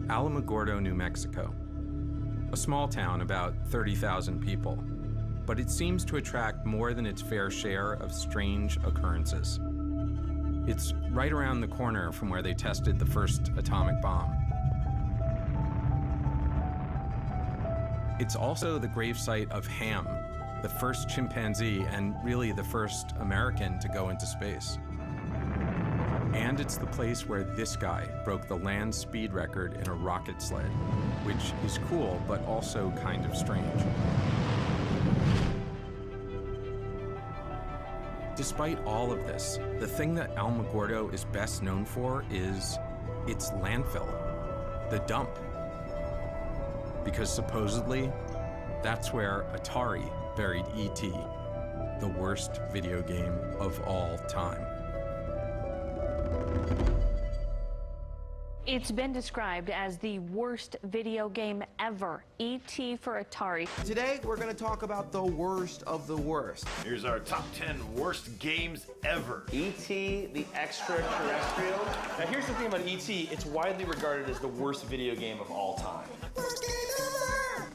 Alamogordo, New Mexico. A small town, about 30,000 people, but it seems to attract more than its fair share of strange occurrences. It's right around the corner from where they tested the first atomic bomb. It's also the gravesite of Ham, the first chimpanzee and really the first American to go into space. And it's the place where this guy broke the land speed record in a rocket sled, which is cool, but also kind of strange. Despite all of this, the thing that Alamogordo is best known for is its landfill, the dump. Because supposedly, that's where Atari buried E.T., the worst video game of all time. It's been described as the worst video game ever, E.T. for Atari. Today, we're going to talk about the worst of the worst. Here's our top 10 worst games ever. E.T. the Extra-Terrestrial. Now here's the thing about E.T. It's widely regarded as the worst video game of all time.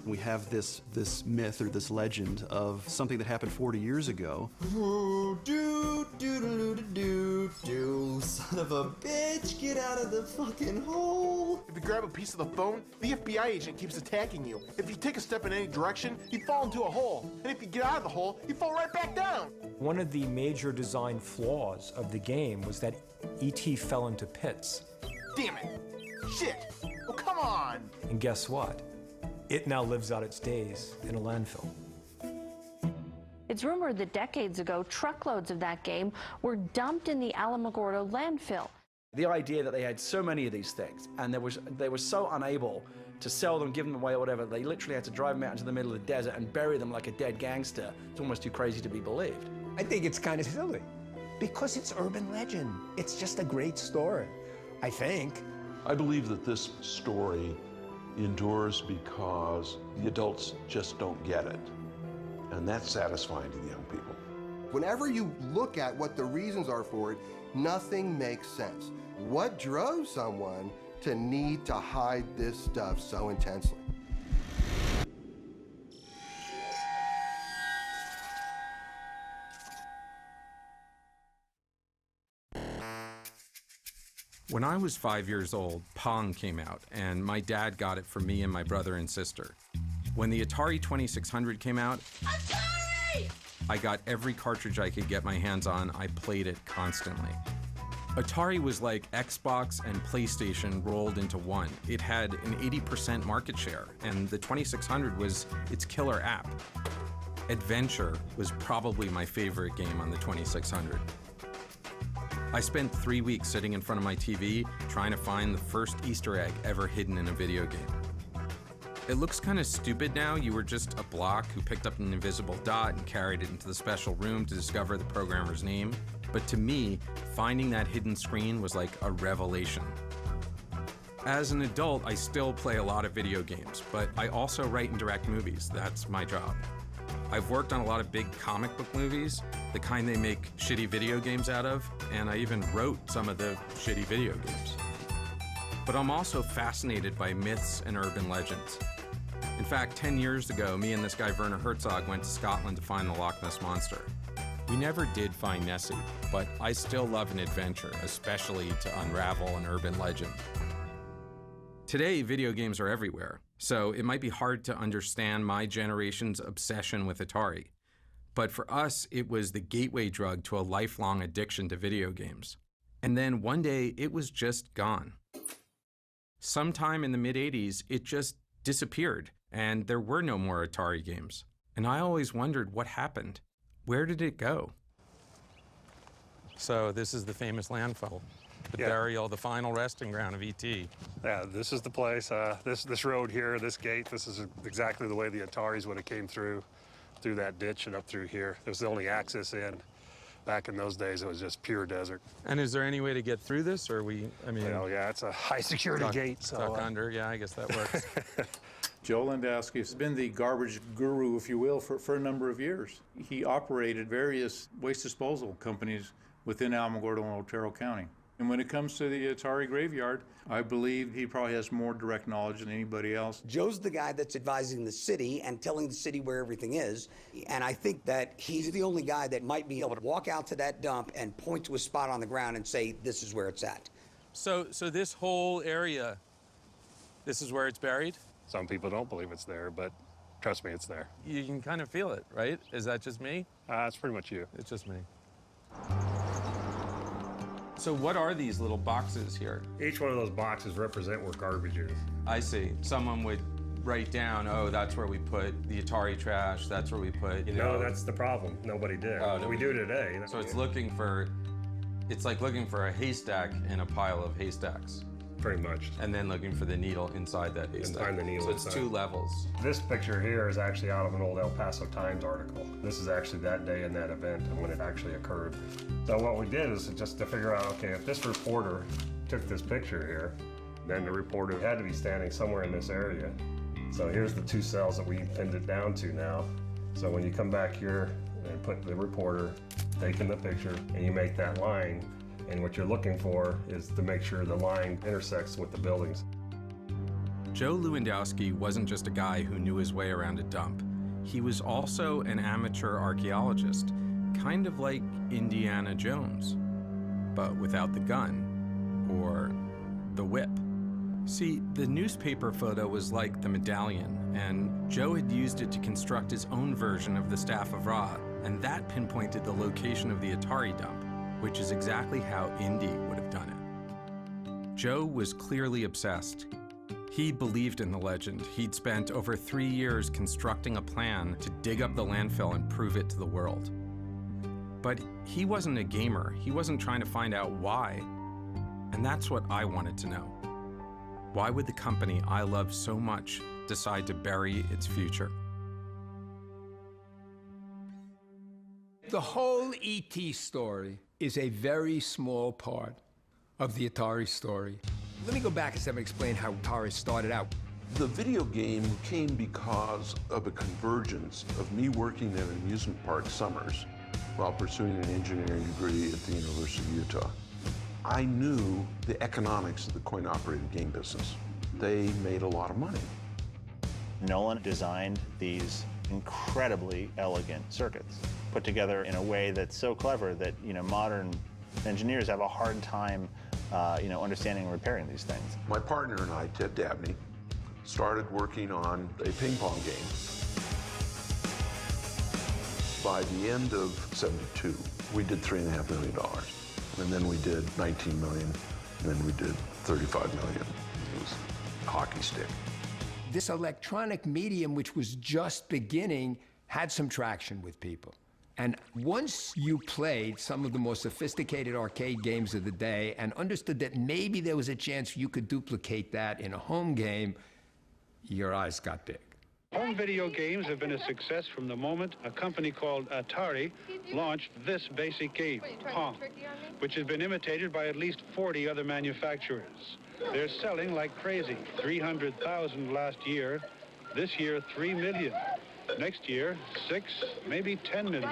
We have this myth or this legend of something that happened 40 years ago. Son of a bitch, get out of the fucking hole. If you grab a piece of the phone, the FBI agent keeps attacking you. If you take a step in any direction, you fall into a hole. And if you get out of the hole, you fall right back down. One of the major design flaws of the game was that E.T. fell into pits. Damn it. Shit. Well, come on. And guess what? It now lives out its days in a landfill. It's rumored that decades ago, truckloads of that game were dumped in the Alamogordo landfill. The idea that they had so many of these things, and they were so unable to sell them, give them away or whatever, they literally had to drive them out into the middle of the desert and bury them like a dead gangster. It's almost too crazy to be believed. I think it's kind of silly, because it's urban legend. It's just a great story, I think. I believe that this story endures because the adults just don't get it. And that's satisfying to the young people. Whenever you look at what the reasons are for it, nothing makes sense. What drove someone to need to hide this stuff so intensely? When I was 5 years old, Pong came out, and my dad got it for me and my brother and sister. When the Atari 2600 came out, Atari! I got every cartridge I could get my hands on. I played it constantly. Atari was like Xbox and PlayStation rolled into one. It had an 80% market share, and the 2600 was its killer app. Adventure was probably my favorite game on the 2600. I spent 3 weeks sitting in front of my TV trying to find the first Easter egg ever hidden in a video game. It looks kind of stupid now. You were just a block who picked up an invisible dot and carried it into the special room to discover the programmer's name. But to me, finding that hidden screen was like a revelation. As an adult, I still play a lot of video games, but I also write and direct movies. That's my job. I've worked on a lot of big comic book movies, the kind they make shitty video games out of, and I even wrote some of the shitty video games. But I'm also fascinated by myths and urban legends. In fact, 10 years ago, me and this guy Werner Herzog went to Scotland to find the Loch Ness Monster. We never did find Nessie, but I still love an adventure, especially to unravel an urban legend. Today, video games are everywhere, so it might be hard to understand my generation's obsession with Atari. But for us, it was the gateway drug to a lifelong addiction to video games. And then one day, it was just gone. Sometime in the mid-'80s, it just disappeared, and there were no more Atari games. And I always wondered what happened. Where did it go? So this is the famous landfill, the burial, the final resting ground of E.T. Yeah, this is the place. This road here, this gate, this is exactly the way the Ataris would have came through that ditch and up through here. It was the only access in. Back in those days, it was just pure desert. And is there any way to get through this, or Well, yeah, it's a high-security gate, so... Tuck under, yeah, I guess that works. Joe Landowski has been the garbage guru, if you will, for a number of years. He operated various waste disposal companies within Alamogordo and Otero County. And when it comes to the Atari graveyard, I believe he probably has more direct knowledge than anybody else. Joe's the guy that's advising the city and telling the city where everything is. And I think that he's the only guy that might be able to walk out to that dump and point to a spot on the ground and say, this is where it's at. So this whole area, this is where it's buried? Some people don't believe it's there, but trust me, it's there. You can kind of feel it, right? Is that just me? It's pretty much you. It's just me. So what are these little boxes here? Each one of those boxes represent where garbage is. I see. Someone would write down, oh, that's where we put the Atari trash, that's where we put, No, that's the problem. Nobody did. We do today. So it's looking for, it's like looking for a haystack in a pile of haystacks. Pretty much. And then looking for the needle inside that haystack. Find the needle so it's inside. 2 levels. This picture here is actually out of an old El Paso Times article. This is actually that day in that event and when it actually occurred. So what we did is just to figure out, okay, if this reporter took this picture here, then the reporter had to be standing somewhere in this area. So here's the 2 cells that we pinned it down to now. So when you come back here and put the reporter, taking the picture, and you make that line, and what you're looking for is to make sure the line intersects with the buildings. Joe Lewandowski wasn't just a guy who knew his way around a dump. He was also an amateur archaeologist, kind of like Indiana Jones, but without the gun or the whip. See, the newspaper photo was like the medallion, and Joe had used it to construct his own version of the Staff of Ra, and that pinpointed the location of the Atari dump, which is exactly how Indy would have done it. Joe was clearly obsessed. He believed in the legend. He'd spent over 3 years constructing a plan to dig up the landfill and prove it to the world. But he wasn't a gamer. He wasn't trying to find out why. And that's what I wanted to know. Why would the company I love so much decide to bury its future? The whole ET story is a very small part of the Atari story. Let me go back a step and explain how Atari started out. The video game came because of a convergence of me working at amusement park summers while pursuing an engineering degree at the University of Utah. I knew the economics of the coin-operated game business. They made a lot of money. Nolan designed these incredibly elegant circuits, put together in a way that's so clever that modern engineers have a hard time understanding and repairing these things. My partner and I, Ted Dabney, started working on a ping pong game. By the end of '72, we did $3.5 million. And then we did 19 million, and then we did 35 million. It was a hockey stick. This electronic medium, which was just beginning, had some traction with people. And once you played some of the most sophisticated arcade games of the day and understood that maybe there was a chance you could duplicate that in a home game, your eyes got big. Home video games have been a success from the moment a company called Atari launched this basic game, Pong, which has been imitated by at least 40 other manufacturers. They're selling like crazy. 300,000 last year. This year, 3 million. Next year, 6, maybe 10 million.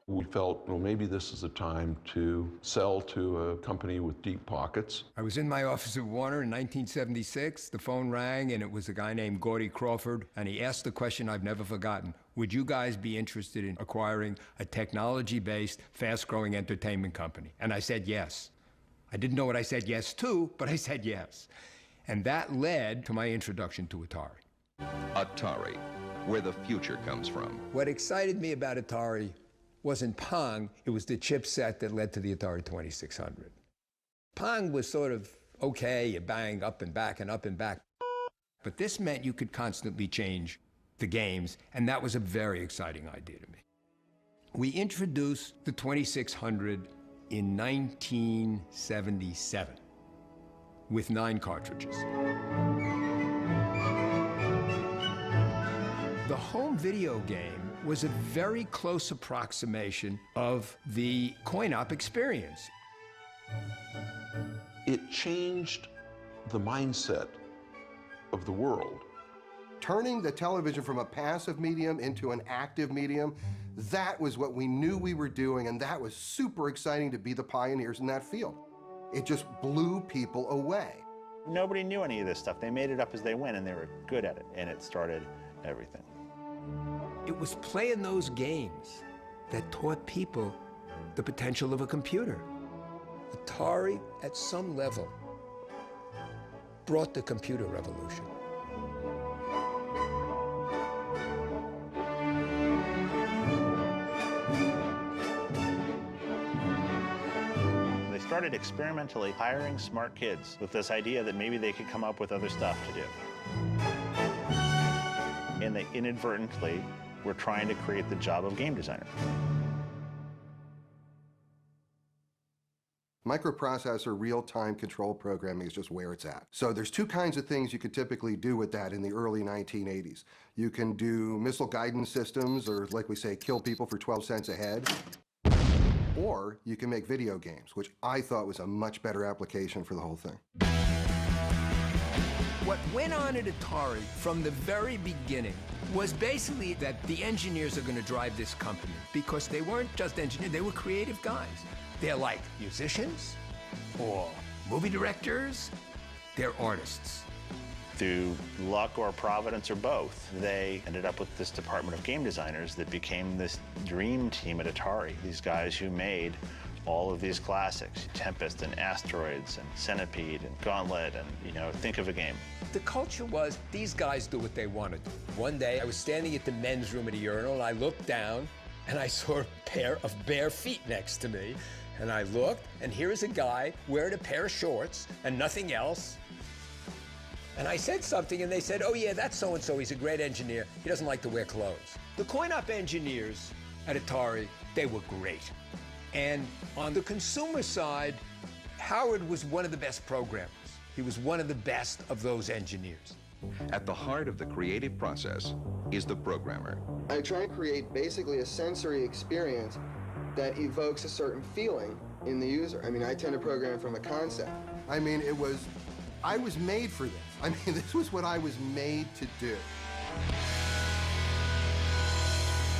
We felt, well, maybe this is a time to sell to a company with deep pockets. I was in my office at Warner in 1976. The phone rang, and it was a guy named Gordy Crawford, and he asked the question I've never forgotten. Would you guys be interested in acquiring a technology-based, fast-growing entertainment company? And I said yes. I didn't know what I said yes to, but I said yes. And that led to my introduction to Atari. Atari, where the future comes from. What excited me about Atari wasn't Pong, it was the chipset that led to the Atari 2600. Pong was sort of okay, you bang up and back and up and back. But this meant you could constantly change the games, and that was a very exciting idea to me. We introduced the 2600 in 1977 with 9 cartridges. The home video game was a very close approximation of the coin-op experience. It changed the mindset of the world. Turning the television from a passive medium into an active medium, that was what we knew we were doing, and that was super exciting to be the pioneers in that field. It just blew people away. Nobody knew any of this stuff. They made it up as they went, and they were good at it, and it started everything. It was playing those games that taught people the potential of a computer. Atari, at some level, brought the computer revolution. They started experimentally hiring smart kids with this idea that maybe they could come up with other stuff to do. And they inadvertently were trying to create the job of game designer. Microprocessor real-time control programming is just where it's at. So there's two kinds of things you could typically do with that in the early 1980s. You can do missile guidance systems, or like we say, kill people for 12 cents a head. Or you can make video games, which I thought was a much better application for the whole thing. What went on at Atari from the very beginning was basically that the engineers are going to drive this company, because they weren't just engineers, they were creative guys. They're like musicians or movie directors. They're artists. Through luck or providence or both, they ended up with this department of game designers that became this dream team at Atari. These guys who made all of these classics, Tempest and Asteroids and Centipede and Gauntlet and, think of a game. The culture was, these guys do what they want to do. One day, I was standing at the men's room at a urinal, and I looked down, and I saw a pair of bare feet next to me. And I looked, and here is a guy wearing a pair of shorts and nothing else. And I said something, and they said, oh yeah, that's so-and-so, he's a great engineer. He doesn't like to wear clothes. The coin-op engineers at Atari, they were great. And on the consumer side, Howard was one of the best programmers. He was one of the best of those engineers. At the heart of the creative process is the programmer. I try and create basically a sensory experience that evokes a certain feeling in the user. I mean, I tend to program from a concept. I mean, I was made for this. I mean, this was what I was made to do.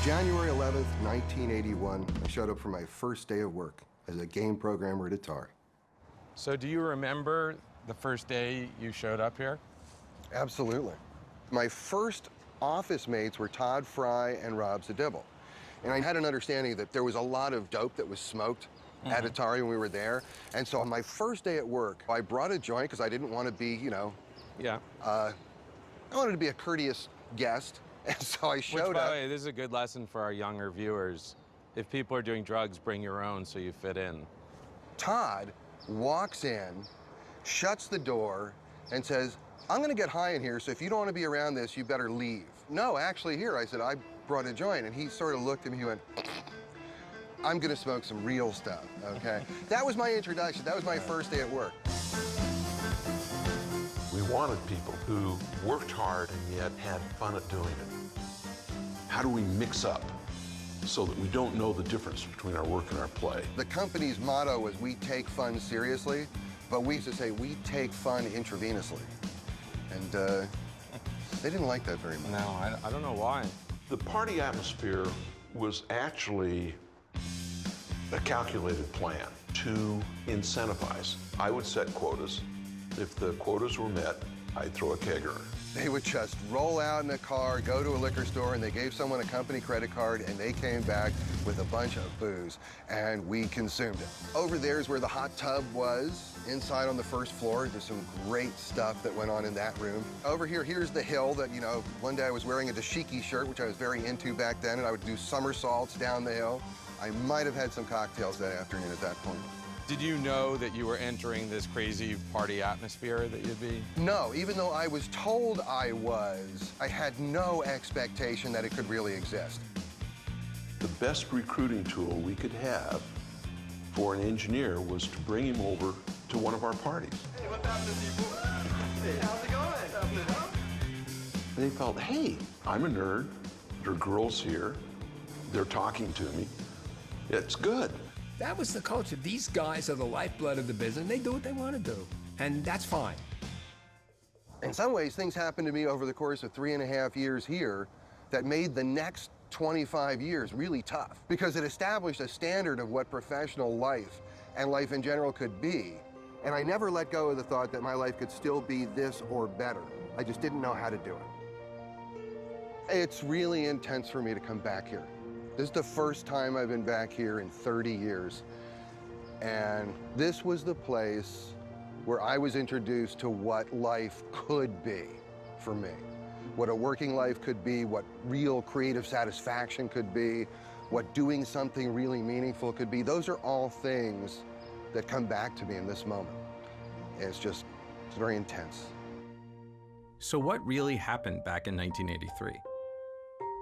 January 11th, 1981, I showed up for my first day of work as a game programmer at Atari. So do you remember the first day you showed up here? Absolutely. My first office mates were Todd Fry and Rob Zadibble. And I had an understanding that there was a lot of dope that was smoked at Atari when we were there. And so on my first day at work, I brought a joint because I didn't want to be, I wanted to be a courteous guest. And so I showed up. Which, by the way, this is a good lesson for our younger viewers. If people are doing drugs, bring your own so you fit in. Todd walks in, shuts the door, and says, I'm going to get high in here, so if you don't want to be around this, you better leave. No, actually here. I said, I brought a joint. And he sort of looked at me, he went, I'm going to smoke some real stuff, okay? That was my introduction. That was my first day at work. We wanted people who worked hard and yet had fun at doing it. How do we mix up so that we don't know the difference between our work and our play? The company's motto was, we take fun seriously, but we used to say, we take fun intravenously. And they didn't like that very much. No, I don't know why. The party atmosphere was actually a calculated plan to incentivize. I would set quotas. If the quotas were met, I'd throw a kegger. They would just roll out in a car, go to a liquor store, and they gave someone a company credit card, and they came back with a bunch of booze, and we consumed it. Over there is where the hot tub was. Inside on the first floor, there's some great stuff that went on in that room. Over here, here's the hill that, one day I was wearing a dashiki shirt, which I was very into back then, and I would do somersaults down the hill. I might have had some cocktails that afternoon at that point. Did you know that you were entering this crazy party atmosphere that you'd be? No, even though I was told I was, I had no expectation that it could really exist. The best recruiting tool we could have for an engineer was to bring him over to one of our parties. Hey, what's happening, people? Hey, how's it going? What's happening? They felt, hey, I'm a nerd. There are girls here. They're talking to me. It's good. That was the culture. These guys are the lifeblood of the business, and they do what they want to do. And that's fine. In some ways, things happened to me over the course of 3.5 years here that made the next 25 years really tough, because it established a standard of what professional life and life in general could be And I never let go of the thought that my life could still be this or better. I just didn't know how to do it. It's really intense for me to come back here. This is the first time I've been back here in 30 years. And this was the place where I was introduced to what life could be for me. What a working life could be, what real creative satisfaction could be, what doing something really meaningful could be. Those are all things that come back to me in this moment. It's very intense. So what really happened back in 1983?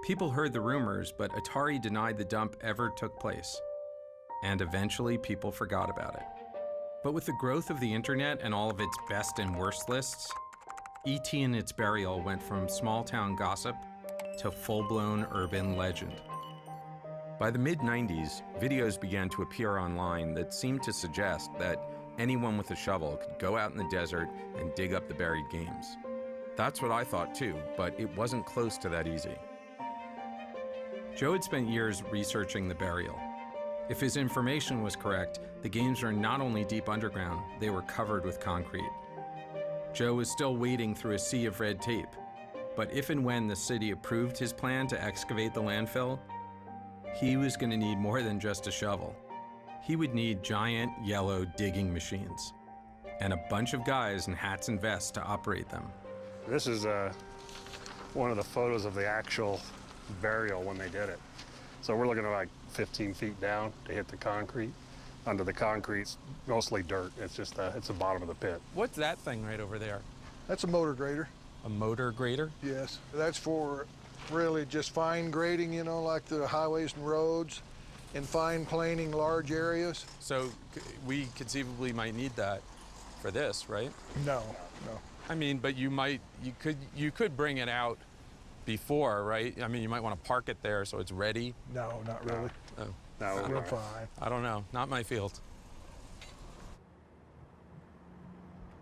People heard the rumors, but Atari denied the dump ever took place. And eventually people forgot about it. But with the growth of the internet and all of its best and worst lists, E.T. and its burial went from small-town gossip to full-blown urban legend. By the mid-90s, videos began to appear online that seemed to suggest that anyone with a shovel could go out in the desert and dig up the buried games. That's what I thought too, but it wasn't close to that easy. Joe had spent years researching the burial. If his information was correct, the games were not only deep underground, they were covered with concrete. Joe was still wading through a sea of red tape, but if and when the city approved his plan to excavate the landfill, he was going to need more than just a shovel. He would need giant yellow digging machines and a bunch of guys in hats and vests to operate them. This is one of the photos of the actual burial when they did it. So we're looking at like 15 feet down to hit the concrete. Under the concrete's mostly dirt. It's just it's the bottom of the pit. What's that thing right over there? That's a motor grader. A motor grader? Yes. That's for really just fine grading, you know, like the highways and roads, and fine planing large areas. So we conceivably might need that for this, right? No, no. I mean, but you could bring it out before, right? I mean, you might want to park it there so it's ready. No, not really. Oh. No, we're fine. I don't know. Not my field.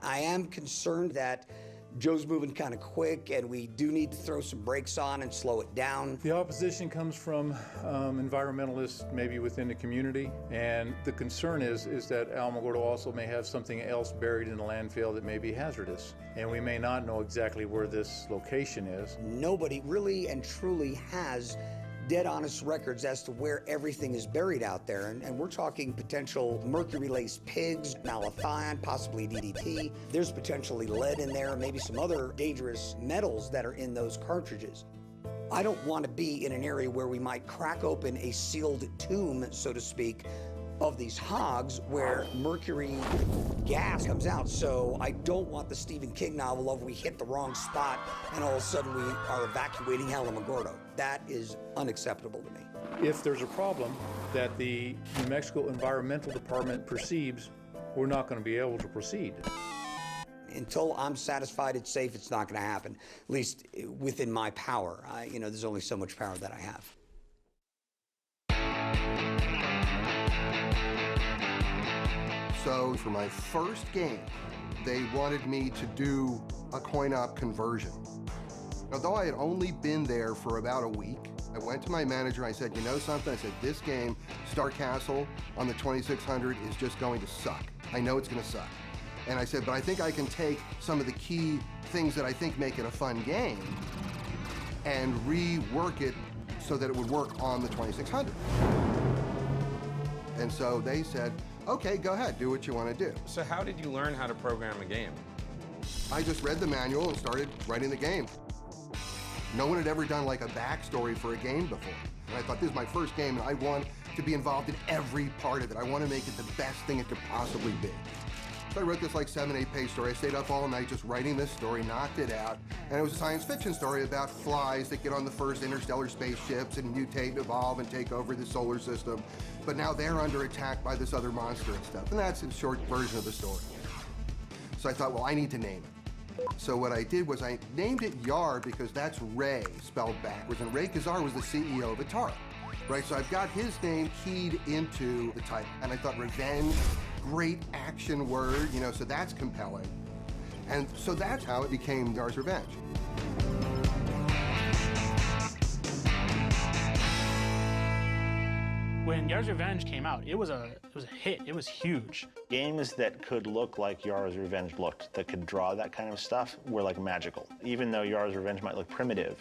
I am concerned that Joe's moving kind of quick, and we do need to throw some brakes on and slow it down. The opposition comes from environmentalists, maybe within the community, and the concern is that Alamogordo also may have something else buried in the landfill that may be hazardous, and we may not know exactly where this location is. Nobody really and truly has dead honest records as to where everything is buried out there, and we're talking potential mercury-laced pigs, malathion, possibly DDT. There's potentially lead in there, maybe some other dangerous metals that are in those cartridges. I don't want to be in an area where we might crack open a sealed tomb, so to speak, of these hogs where mercury gas comes out. So I don't want the Stephen King novel of we hit the wrong spot and all of a sudden we are evacuating Alamogordo. That is unacceptable to me. If there's a problem that the New Mexico Environmental Department perceives, we're not going to be able to proceed. Until I'm satisfied it's safe, it's not going to happen, at least within my power. You know, there's only so much power that I have. So for my first game, they wanted me to do a coin-op conversion. Although I had only been there for about a week, I went to my manager and I said, you know something? I said, this game, Star Castle on the 2600, is just going to suck. I know it's going to suck. And I said, but I think I can take some of the key things that I think make it a fun game and rework it so that it would work on the 2600. And so they said, okay, go ahead, do what you want to do. So how did you learn how to program a game? I just read the manual and started writing the game. No one had ever done like a backstory for a game before. And I thought, this is my first game and I want to be involved in every part of it. I want to make it the best thing it could possibly be. So I wrote this like 7-8 page story. I stayed up all night just writing this story, knocked it out. And it was a science fiction story about flies that get on the first interstellar spaceships and mutate and evolve and take over the solar system. But now they're under attack by this other monster and stuff. And that's a short version of the story. So I thought, well, I need to name it. So what I did was I named it Yar because that's Ray spelled backwards. And Ray Kazar was the CEO of Atari, right? So I've got his name keyed into the title. And I thought revenge, great action word, you know, so that's compelling. And so that's how it became Yar's Revenge. When Yars' Revenge came out, it was a hit. It was huge. Games that could look like Yars' Revenge looked, that could draw that kind of stuff, were like magical. Even though Yars' Revenge might look primitive,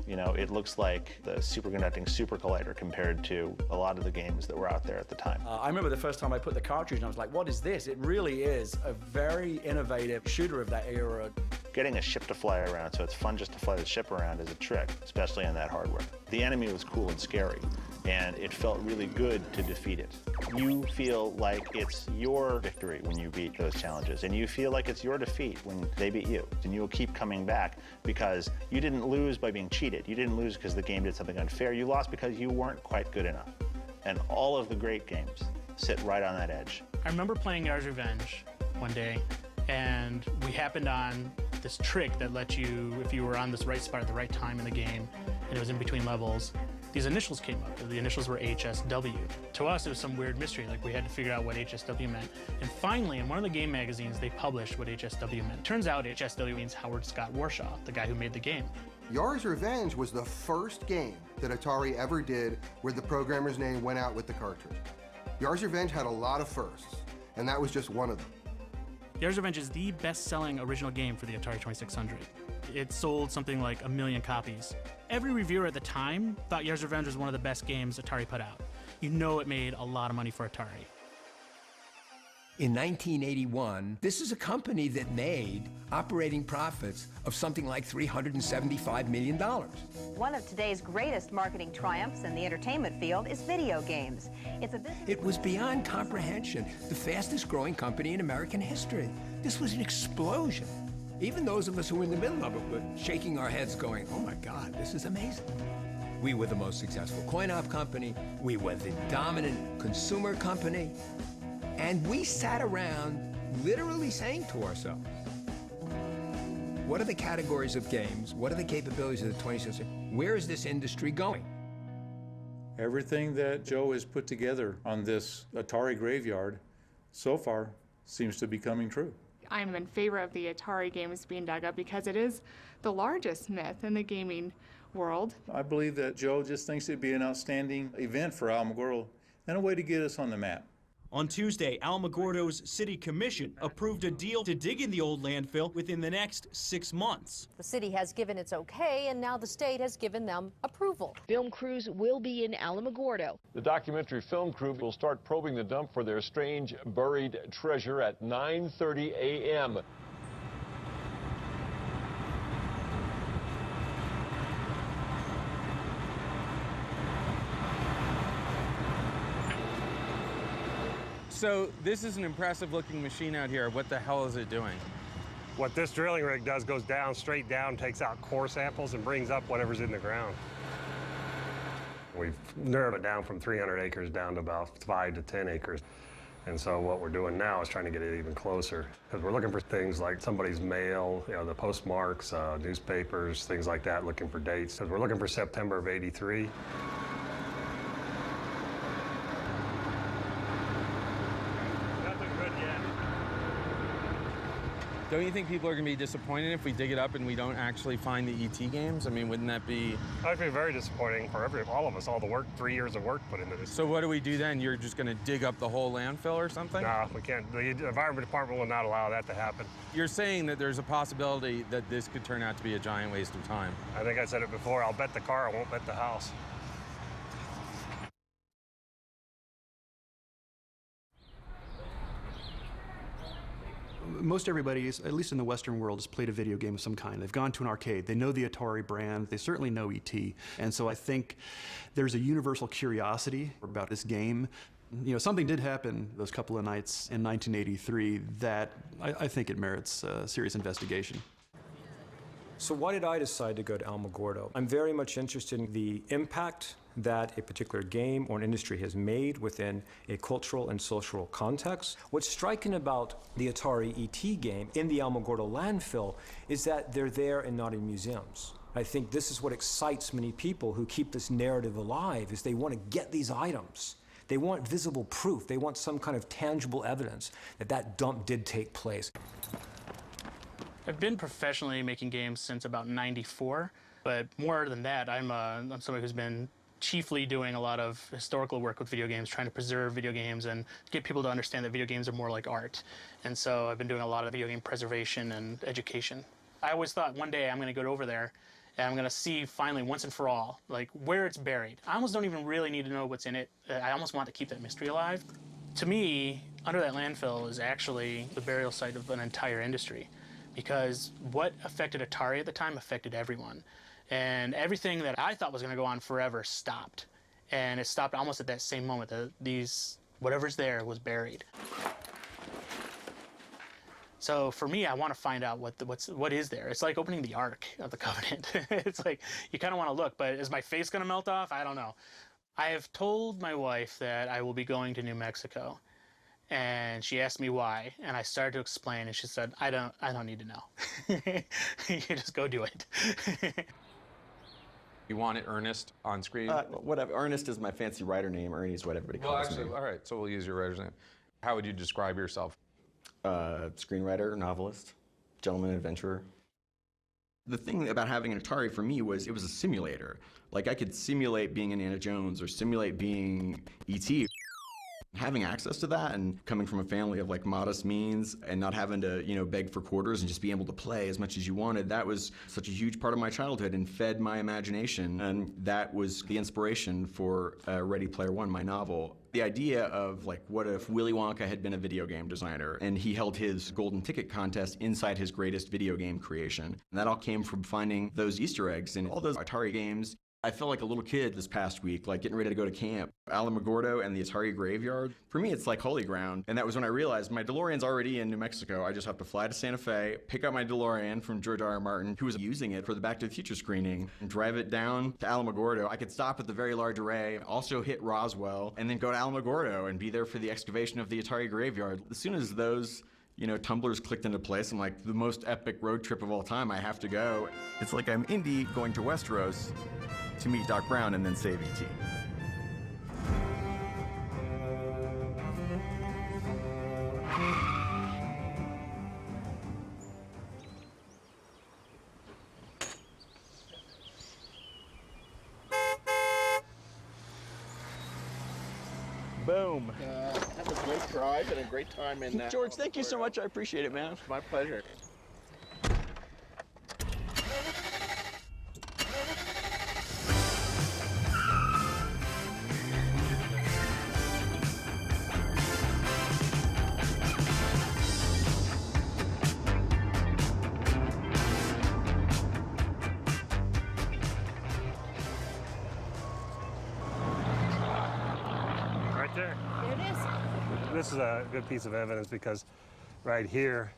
you know, it looks like the superconducting super collider compared to a lot of the games that were out there at the time. I remember the first time I put the cartridge and I was like, what is this? It really is a very innovative shooter of that era. Getting a ship to fly around, so it's fun just to fly the ship around, is a trick, especially on that hardware. The enemy was cool and scary, and it felt really good to defeat it. You feel like it's your victory when you beat those challenges, and you feel like it's your defeat when they beat you. And you'll keep coming back because you didn't lose by being cheated. You didn't lose because the game did something unfair. You lost because you weren't quite good enough. And all of the great games sit right on that edge. I remember playing Yars' Revenge one day, and we happened on this trick that let you, if you were on this right spot at the right time in the game, and it was in between levels, these initials came up. The initials were HSW. To us, it was some weird mystery, like we had to figure out what HSW meant. And finally, in one of the game magazines, they published what HSW meant. Turns out HSW means Howard Scott Warshaw, the guy who made the game. Yars' Revenge was the first game that Atari ever did where the programmer's name went out with the cartridge. Yars' Revenge had a lot of firsts, and that was just one of them. Yars' Revenge is the best-selling original game for the Atari 2600. It sold something like 1 million copies. Every reviewer at the time thought Yars' Revenge was one of the best games Atari put out. You know it made a lot of money for Atari. In 1981, this is a company that made operating profits of something like $375 million. One of today's greatest marketing triumphs in the entertainment field is video games. It was beyond comprehension, the fastest growing company in American history. This was an explosion. Even those of us who were in the middle of it were shaking our heads going, oh my God, this is amazing. We were the most successful coin-op company. We were the dominant consumer company. And we sat around literally saying to ourselves, what are the categories of games? What are the capabilities of the 20th century? Where is this industry going? Everything that Joe has put together on this Atari graveyard so far seems to be coming true. I'm in favor of the Atari games being dug up because it is the largest myth in the gaming world. I believe that Joe just thinks it'd be an outstanding event for Alamogordo and a way to get us on the map. On Tuesday, Alamogordo's City Commission approved a deal to dig in the old landfill within the next 6 months. The city has given its okay, and now the state has given them approval. Film crews will be in Alamogordo. The documentary film crew will start probing the dump for their strange buried treasure at 9:30 a.m. So this is an impressive looking machine out here. What the hell is it doing? What this drilling rig does goes down, straight down, takes out core samples and brings up whatever's in the ground. We've narrowed it down from 300 acres down to about 5 to 10 acres. And so what we're doing now is trying to get it even closer. Because we're looking for things like somebody's mail, you know, the postmarks, newspapers, things like that, looking for dates. Because we're looking for September of '83. Don't you think people are going to be disappointed if we dig it up and we don't actually find the ET games? I mean, wouldn't that be... That'd be very disappointing for all of us, all the work, 3 years of work put into this. So what do we do then? You're just going to dig up the whole landfill or something? No, we can't. The Environment Department will not allow that to happen. You're saying that there's a possibility that this could turn out to be a giant waste of time. I think I said it before, I'll bet the car, I won't bet the house. Most everybody, at least in the Western world, has played a video game of some kind. They've gone to an arcade. They know the Atari brand. They certainly know E.T. And so I think there's a universal curiosity about this game. You know, something did happen those couple of nights in 1983 that I think it merits serious investigation. So why did I decide to go to Alamogordo? I'm very much interested in the impact that a particular game or an industry has made within a cultural and social context. What's striking about the Atari ET game in the Alamogordo landfill is that they're there and not in museums. I think this is what excites many people who keep this narrative alive, is they want to get these items. They want visible proof. They want some kind of tangible evidence that that dump did take place. I've been professionally making games since about '94, but more than that, I'm somebody who's been chiefly doing a lot of historical work with video games, trying to preserve video games and get people to understand that video games are more like art. And so I've been doing a lot of video game preservation and education. I always thought one day I'm going to go over there and I'm going to see finally, once and for all, like where it's buried. I almost don't even really need to know what's in it. I almost want to keep that mystery alive. To me, under that landfill is actually the burial site of an entire industry, because what affected Atari at the time affected everyone. And everything that I thought was going to go on forever stopped. And it stopped almost at that same moment. Whatever's there was buried. So for me, I want to find out what is there. It's like opening the Ark of the Covenant. It's like, you kind of want to look, but is my face going to melt off? I don't know. I have told my wife that I will be going to New Mexico. And she asked me why, and I started to explain, and she said, I don't need to know. You just go do it. You want it Ernest on screen? Whatever. Ernest is my fancy writer name. Ernie is what everybody calls me. All right, so we'll use your writer's name. How would you describe yourself? Screenwriter, novelist, gentleman adventurer. The thing about having an Atari for me was it was a simulator. Like, I could simulate being Indiana Jones or simulate being E.T. Having access to that and coming from a family of like modest means and not having to, beg for quarters and just being able to play as much as you wanted, that was such a huge part of my childhood and fed my imagination. And that was the inspiration for Ready Player One, my novel. The idea of like, what if Willy Wonka had been a video game designer and he held his golden ticket contest inside his greatest video game creation. And that all came from finding those Easter eggs in all those Atari games. I felt like a little kid this past week, like getting ready to go to camp. Alamogordo and the Atari graveyard. For me, it's like holy ground. And that was when I realized my DeLorean's already in New Mexico. I just have to fly to Santa Fe, pick up my DeLorean from George R.R. Martin, who was using it for the Back to the Future screening, and drive it down to Alamogordo. I could stop at the Very Large Array, also hit Roswell, and then go to Alamogordo and be there for the excavation of the Atari graveyard. As soon as those tumblers clicked into place, I'm like, the most epic road trip of all time, I have to go. It's like I'm Indy going to Westeros to meet Doc Brown and then save E.T. Boom. Have a great drive and a great time in George, thank you so much. I appreciate it, man. My pleasure. There. There it is. This is a good piece of evidence because right here.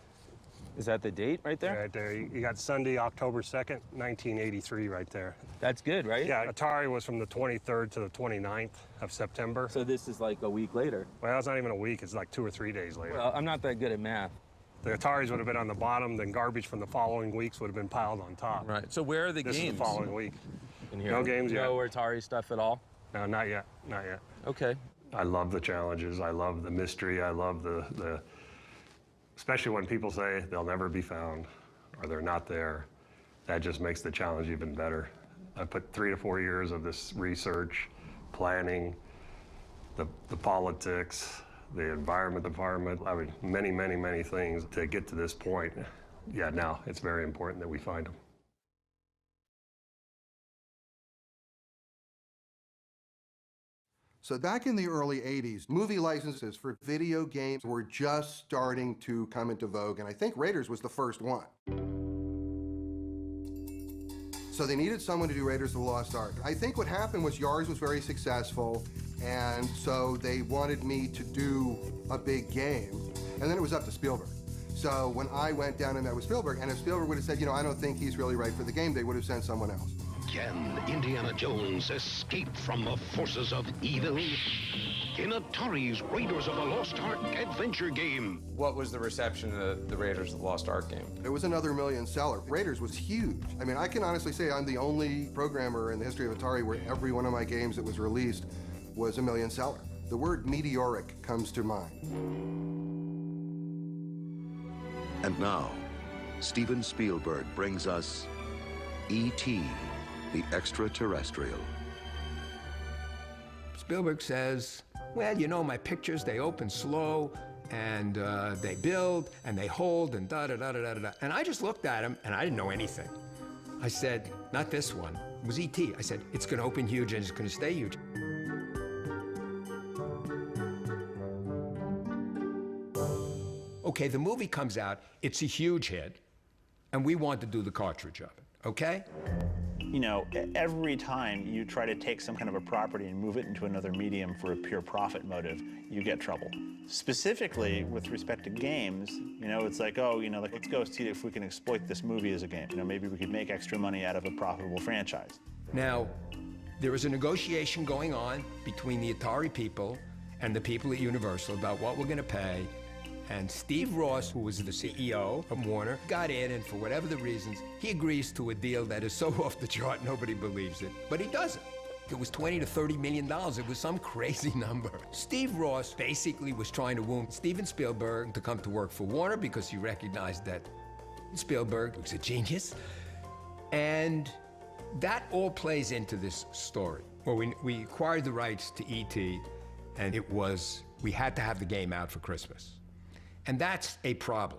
Is that the date right there? Right there. You got Sunday, October 2nd, 1983 right there. That's good, right? Yeah, Atari was from the 23rd to the 29th of September. So this is like a week later. Well, it's not even a week. It's like 2 or 3 days later. Well, I'm not that good at math. The Ataris would have been on the bottom, then garbage from the following weeks would have been piled on top. Right. So where are the games? This is the following week. In here? No games yet. No Atari stuff at all? No, not yet. Not yet. Okay. I love the challenges. I love the mystery. I love the especially when people say they'll never be found or they're not there. That just makes the challenge even better. I put 3 to 4 years of this research, planning, the politics, the environment, I mean, many, many, many things to get to this point. Yeah, now it's very important that we find them. So back in the early 80s, movie licenses for video games were just starting to come into vogue, and I think Raiders was the first one. So they needed someone to do Raiders of the Lost Ark. I think what happened was yours was very successful, and so they wanted me to do a big game, and then it was up to Spielberg. So when I went down and met with Spielberg, and if Spielberg would have said, I don't think he's really right for the game, they would have sent someone else. Can Indiana Jones escape from the forces of evil? In Atari's Raiders of the Lost Ark adventure game. What was the reception of the Raiders of the Lost Ark game? It was another million seller. Raiders was huge. I mean, I can honestly say I'm the only programmer in the history of Atari where every one of my games that was released was a million seller. The word meteoric comes to mind. And now, Steven Spielberg brings us E.T., the Extra-Terrestrial. Spielberg says, well, you know, my pictures, they open slow, and they build, and they hold, and da-da-da-da-da-da. And I just looked at him, and I didn't know anything. I said, not this one. It was E.T. I said, it's going to open huge, and it's going to stay huge. Okay, the movie comes out, it's a huge hit, and we want to do the cartridge of it, okay? You know, every time you try to take some kind of a property and move it into another medium for a pure profit motive, you get trouble. Specifically, with respect to games, you know, it's like, oh, you know, like, let's go see if we can exploit this movie as a game. You know, maybe we could make extra money out of a profitable franchise. Now, there was a negotiation going on between the Atari people and the people at Universal about what we're going to pay. And Steve Ross, who was the CEO of Warner, got in, and for whatever the reasons, he agrees to a deal that is so off the chart, nobody believes it. But he doesn't. It was $20 to $30 million. It was some crazy number. Steve Ross basically was trying to woo Steven Spielberg to come to work for Warner because he recognized that Spielberg was a genius. And that all plays into this story. Well, we acquired the rights to E.T., and we had to have the game out for Christmas. And that's a problem.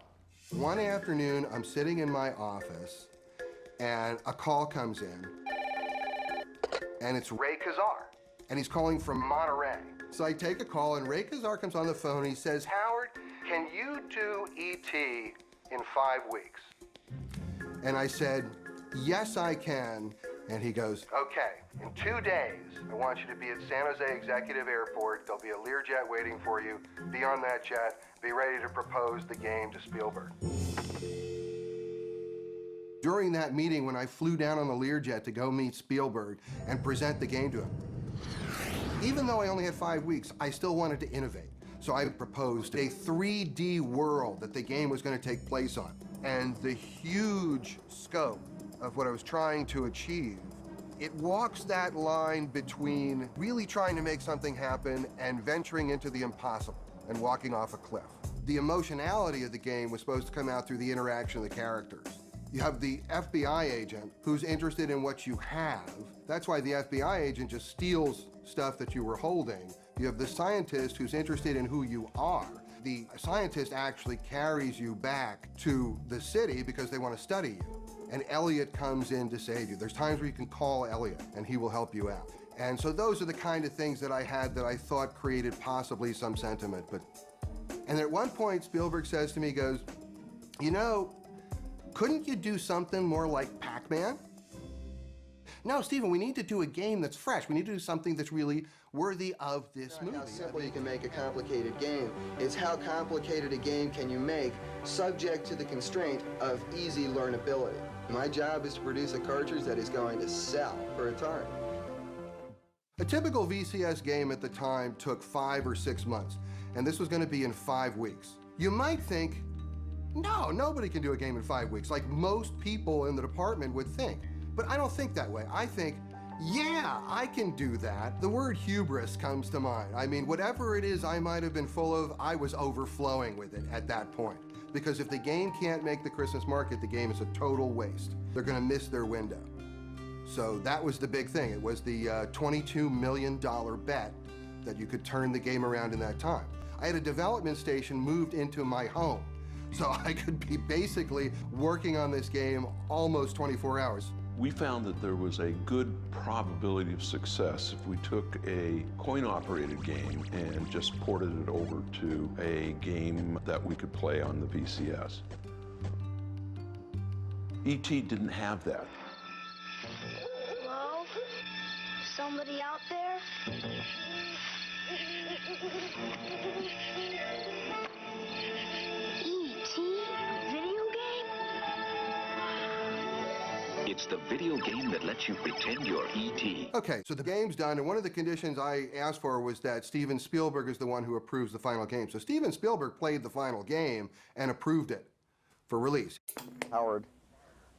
One afternoon, I'm sitting in my office, and a call comes in, and it's Ray Kazar, and he's calling from Monterey. So I take a call, and Ray Kazar comes on the phone, and he says, Howard, can you do E.T. in 5 weeks? And I said, yes, I can. And he goes, okay, in 2 days, I want you to be at San Jose Executive Airport. There'll be a Learjet waiting for you. Be on that jet. Be ready to propose the game to Spielberg. During that meeting, when I flew down on the Learjet to go meet Spielberg and present the game to him, even though I only had 5 weeks, I still wanted to innovate. So I proposed a 3D world that the game was going to take place on. And the huge scope of what I was trying to achieve, it walks that line between really trying to make something happen and venturing into the impossible and walking off a cliff. The emotionality of the game was supposed to come out through the interaction of the characters. You have the FBI agent who's interested in what you have. That's why the FBI agent just steals stuff that you were holding. You have the scientist who's interested in who you are. The scientist actually carries you back to the city because they want to study you. And Elliot comes in to save you. There's times where you can call Elliot and he will help you out. And so those are the kind of things that I had that I thought created possibly some sentiment. And at one point, Spielberg says to me, he goes, you know, couldn't you do something more like Pac-Man? No, Stephen, we need to do a game that's fresh. We need to do something that's really worthy of this movie. How simple you can make a complicated game. It's how complicated a game can you make subject to the constraint of easy learnability. My job is to produce a cartridge that is going to sell for Atari. A typical VCS game at the time took 5 or 6 months, and this was going to be in 5 weeks. You might think, no, nobody can do a game in 5 weeks, like most people in the department would think. But I don't think that way. I think, yeah, I can do that. The word hubris comes to mind. I mean, whatever it is I might have been full of, I was overflowing with it at that point. Because if the game can't make the Christmas market, the game is a total waste. They're going to miss their window. So that was the big thing. It was the $22 million bet that you could turn the game around in that time. I had a development station moved into my home, so I could be basically working on this game almost 24 hours. We found that there was a good probability of success if we took a coin-operated game and just ported it over to a game that we could play on the VCS. E.T. didn't have that. Hello? Somebody out there? E.T.? Video game? It's the video game that lets you pretend you're E.T. Okay, so the game's done, and one of the conditions I asked for was that Steven Spielberg is the one who approves the final game. So Steven Spielberg played the final game and approved it for release. Howard,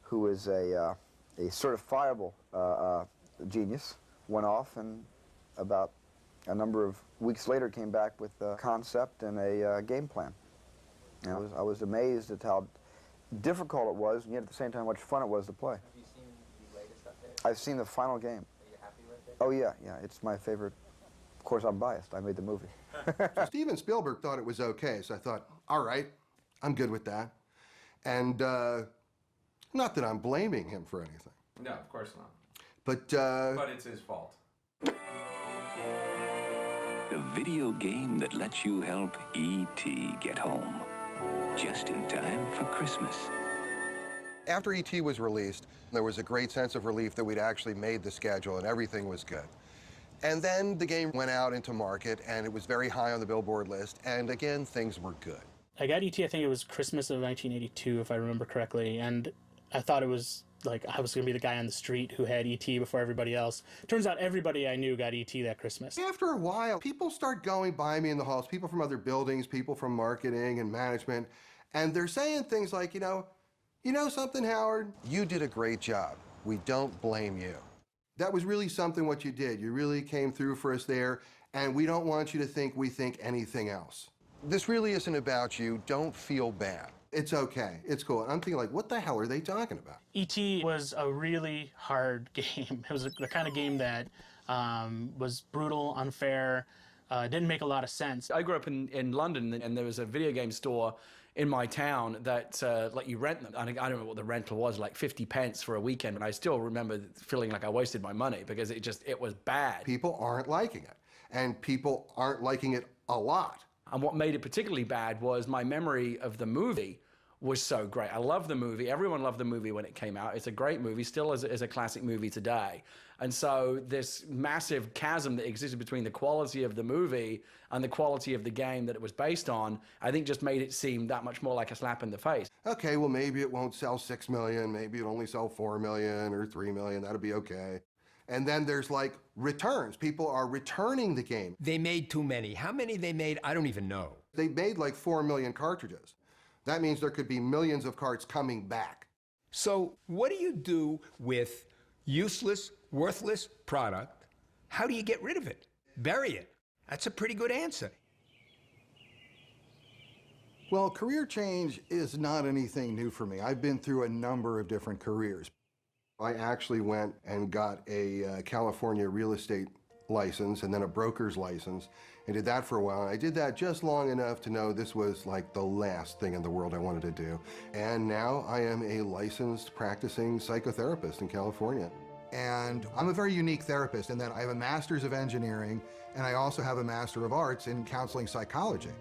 who is a certifiable genius, went off and about a number of weeks later came back with a concept and a game plan. And I was amazed at how difficult it was, and yet at the same time how much fun it was to play. Have you seen the latest update? I've seen the final game. Are you happy with it? Oh yeah, it's my favorite Of course, I'm biased. I made the movie. So Steven Spielberg thought it was okay, so I thought, all right, I'm good with that. And not that I'm blaming him for anything. No, of course not. But it's his fault. A video game that lets you help E.T. get home. Just in time for Christmas. after E.T. was released, there was a great sense of relief that we'd actually made the schedule and everything was good. And then the game went out into market, and it was very high on the Billboard list, and again, things were good. I got E.T., I think it was Christmas of 1982, if I remember correctly, and I thought it was like I was going to be the guy on the street who had E.T. before everybody else. Turns out everybody I knew got E.T. that Christmas. After a while, people start going by me in the halls, people from other buildings, people from marketing and management, and they're saying things like, you know something, Howard? You did a great job. We don't blame you. That was really something what you did. You really came through for us there, and we don't want you to think we think anything else. This really isn't about you. Don't feel bad. It's okay. It's cool. And I'm thinking, like, what the hell are they talking about? E.T. was a really hard game. It was the kind of game that was brutal, unfair, didn't make a lot of sense. I grew up in London, and there was a video game store in my town that let you rent them. I don't know what the rental was, like 50 pence for a weekend, and I still remember feeling like I wasted my money because it was bad. People aren't liking it, and people aren't liking it a lot. And what made it particularly bad was my memory of the movie was so great. I love the movie. Everyone loved the movie when it came out. It's a great movie, still is a classic movie today. And so this massive chasm that existed between the quality of the movie and the quality of the game that it was based on, I think just made it seem that much more like a slap in the face. Okay, well, maybe it won't sell 6 million, maybe it'll only sell 4 million or 3 million, that'll be okay. And then there's like returns. People are returning the game. They made too many. How many they made, I don't even know. They made like 4 million cartridges. That means there could be millions of carts coming back. So what do you do with useless, worthless product? How do you get rid of it? Bury it. That's a pretty good answer. Well, career change is not anything new for me. I've been through a number of different careers. I actually went and got a California real estate license and then a broker's license and did that for a while. I did that just long enough to know this was like the last thing in the world I wanted to do. And now I am a licensed practicing psychotherapist in California. And I'm a very unique therapist in that I have a master's of engineering and I also have a master of arts in counseling psychology.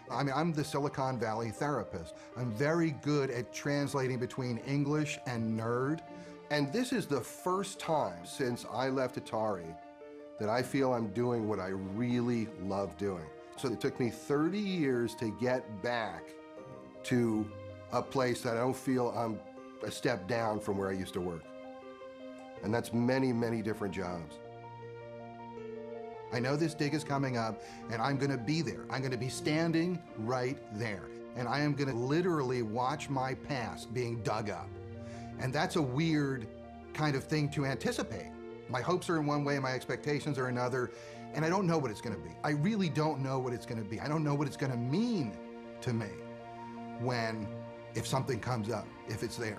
I mean, I'm the Silicon Valley therapist. I'm very good at translating between English and nerd. And this is the first time since I left Atari that I feel I'm doing what I really love doing. So it took me 30 years to get back to a place that I don't feel I'm a step down from where I used to work. And that's many, many different jobs. I know this dig is coming up, and I'm gonna be there. I'm gonna be standing right there. And I am gonna literally watch my past being dug up. And that's a weird kind of thing to anticipate. My hopes are in one way, my expectations are another, and I don't know what it's gonna be. I really don't know what it's gonna be. I don't know what it's gonna mean to me if something comes up, if it's there.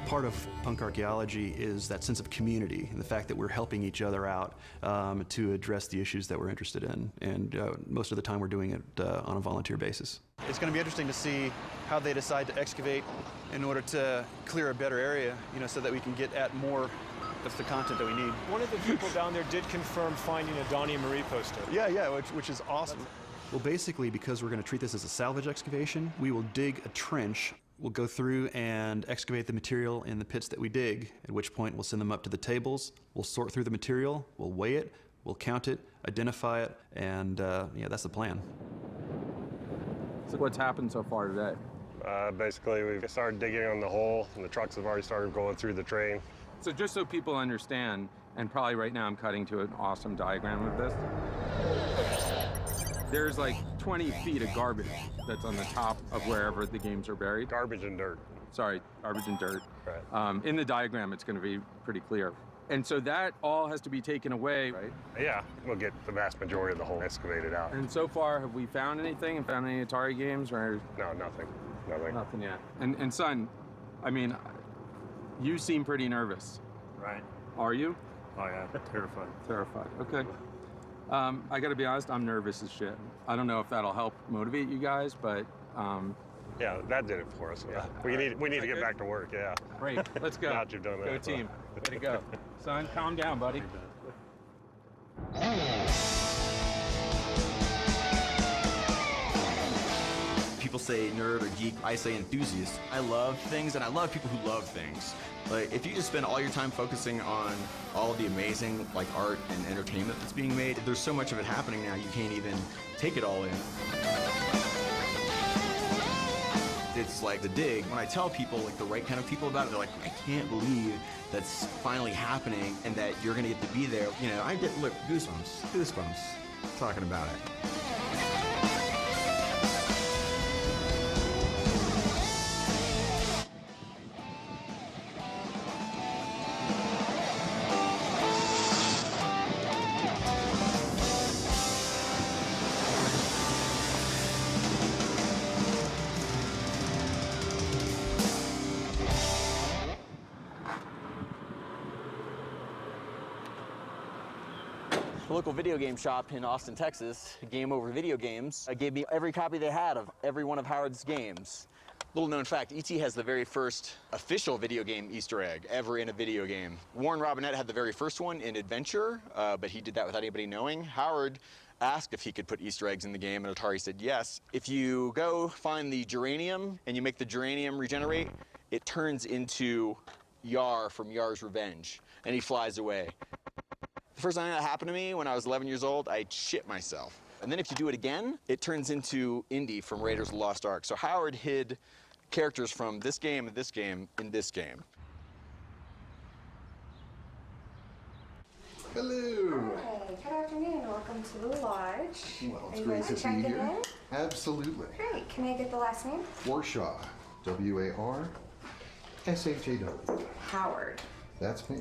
Part of punk archaeology is that sense of community and the fact that we're helping each other out to address the issues that we're interested in. And most of the time we're doing it on a volunteer basis. It's going to be interesting to see how they decide to excavate in order to clear a better area, so that we can get at more of the content that we need. One of the people down there did confirm finding a Donnie and Marie poster. Yeah, which is awesome. Well, basically, because we're going to treat this as a salvage excavation, we will dig a trench. We'll go through and excavate the material in the pits that we dig, at which point we'll send them up to the tables, we'll sort through the material, we'll weigh it, we'll count it, identify it, and yeah, that's the plan. So what's happened so far today? Basically, we've started digging on the hole, and the trucks have already started going through the train. So just so people understand, and probably right now I'm cutting to an awesome diagram of this. There's like 20 feet of garbage that's on the top of wherever the games are buried. Garbage and dirt. Sorry, garbage and dirt. Right. In the diagram, it's going to be pretty clear. And so that all has to be taken away, right? Yeah, we'll get the vast majority of the hole excavated out. And so far, have we found anything and found any Atari games? Or No, nothing. Nothing. Nothing yet. And son, I mean, you seem pretty nervous. Right. Are you? Oh, yeah, terrified. Terrified, okay. I gotta be honest, I'm nervous as shit. I don't know if that'll help motivate you guys, but... Yeah, that did it for us. Yeah. We need to get back to work, yeah. Great, let's go. Now that you've done that. Go team, way to go. Son, calm down, buddy. People say nerd or geek, I say enthusiast. I love things and I love people who love things. Like, if you just spend all your time focusing on all of the amazing like art and entertainment that's being made, there's so much of it happening now you can't even take it all in. It's like The Dig. When I tell people, like the right kind of people about it, they're like, I can't believe that's finally happening and that you're gonna get to be there. You know, I get, look, goosebumps talking about it. The local video game shop in Austin, Texas, Game Over Video Games, gave me every copy they had of every one of Howard's games. Little known fact, E.T. has the very first official video game Easter egg ever in a video game. Warren Robinette had the very first one in Adventure, but he did that without anybody knowing. Howard asked if he could put Easter eggs in the game, and Atari said yes. If you go find the geranium and you make the geranium regenerate, it turns into Yar from Yar's Revenge, and he flies away. The first time that happened to me when I was 11 years old, I shit myself. And then if you do it again, it turns into Indy from Raiders of the Lost Ark. So Howard hid characters from this game and this game in this game. Hello. Hey, good afternoon. Welcome to the lodge. Well, it's great to see you here. Absolutely. Great. Can I get the last name? Warshaw. W-A-R-S-H-A-W. Howard. That's me.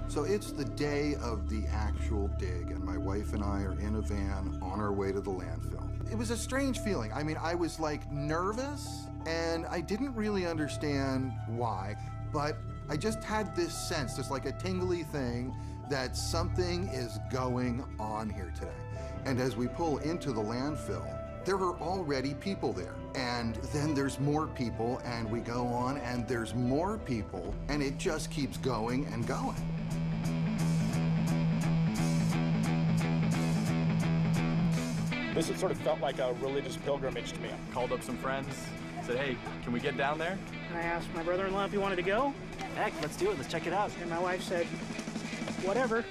So it's the day of the actual dig, and my wife and I are in a van on our way to the landfill. It was a strange feeling. I mean, I was like nervous, and I didn't really understand why, but I just had this sense, just like a tingly thing, that something is going on here today. And as we pull into the landfill, there are already people there. And then there's more people, and we go on, and there's more people, and it just keeps going and going. This sort of felt like a religious pilgrimage to me. Called up some friends, said, hey, can we get down there? I asked my brother-in-law if he wanted to go. Heck, let's do it. Let's check it out. And my wife said, whatever.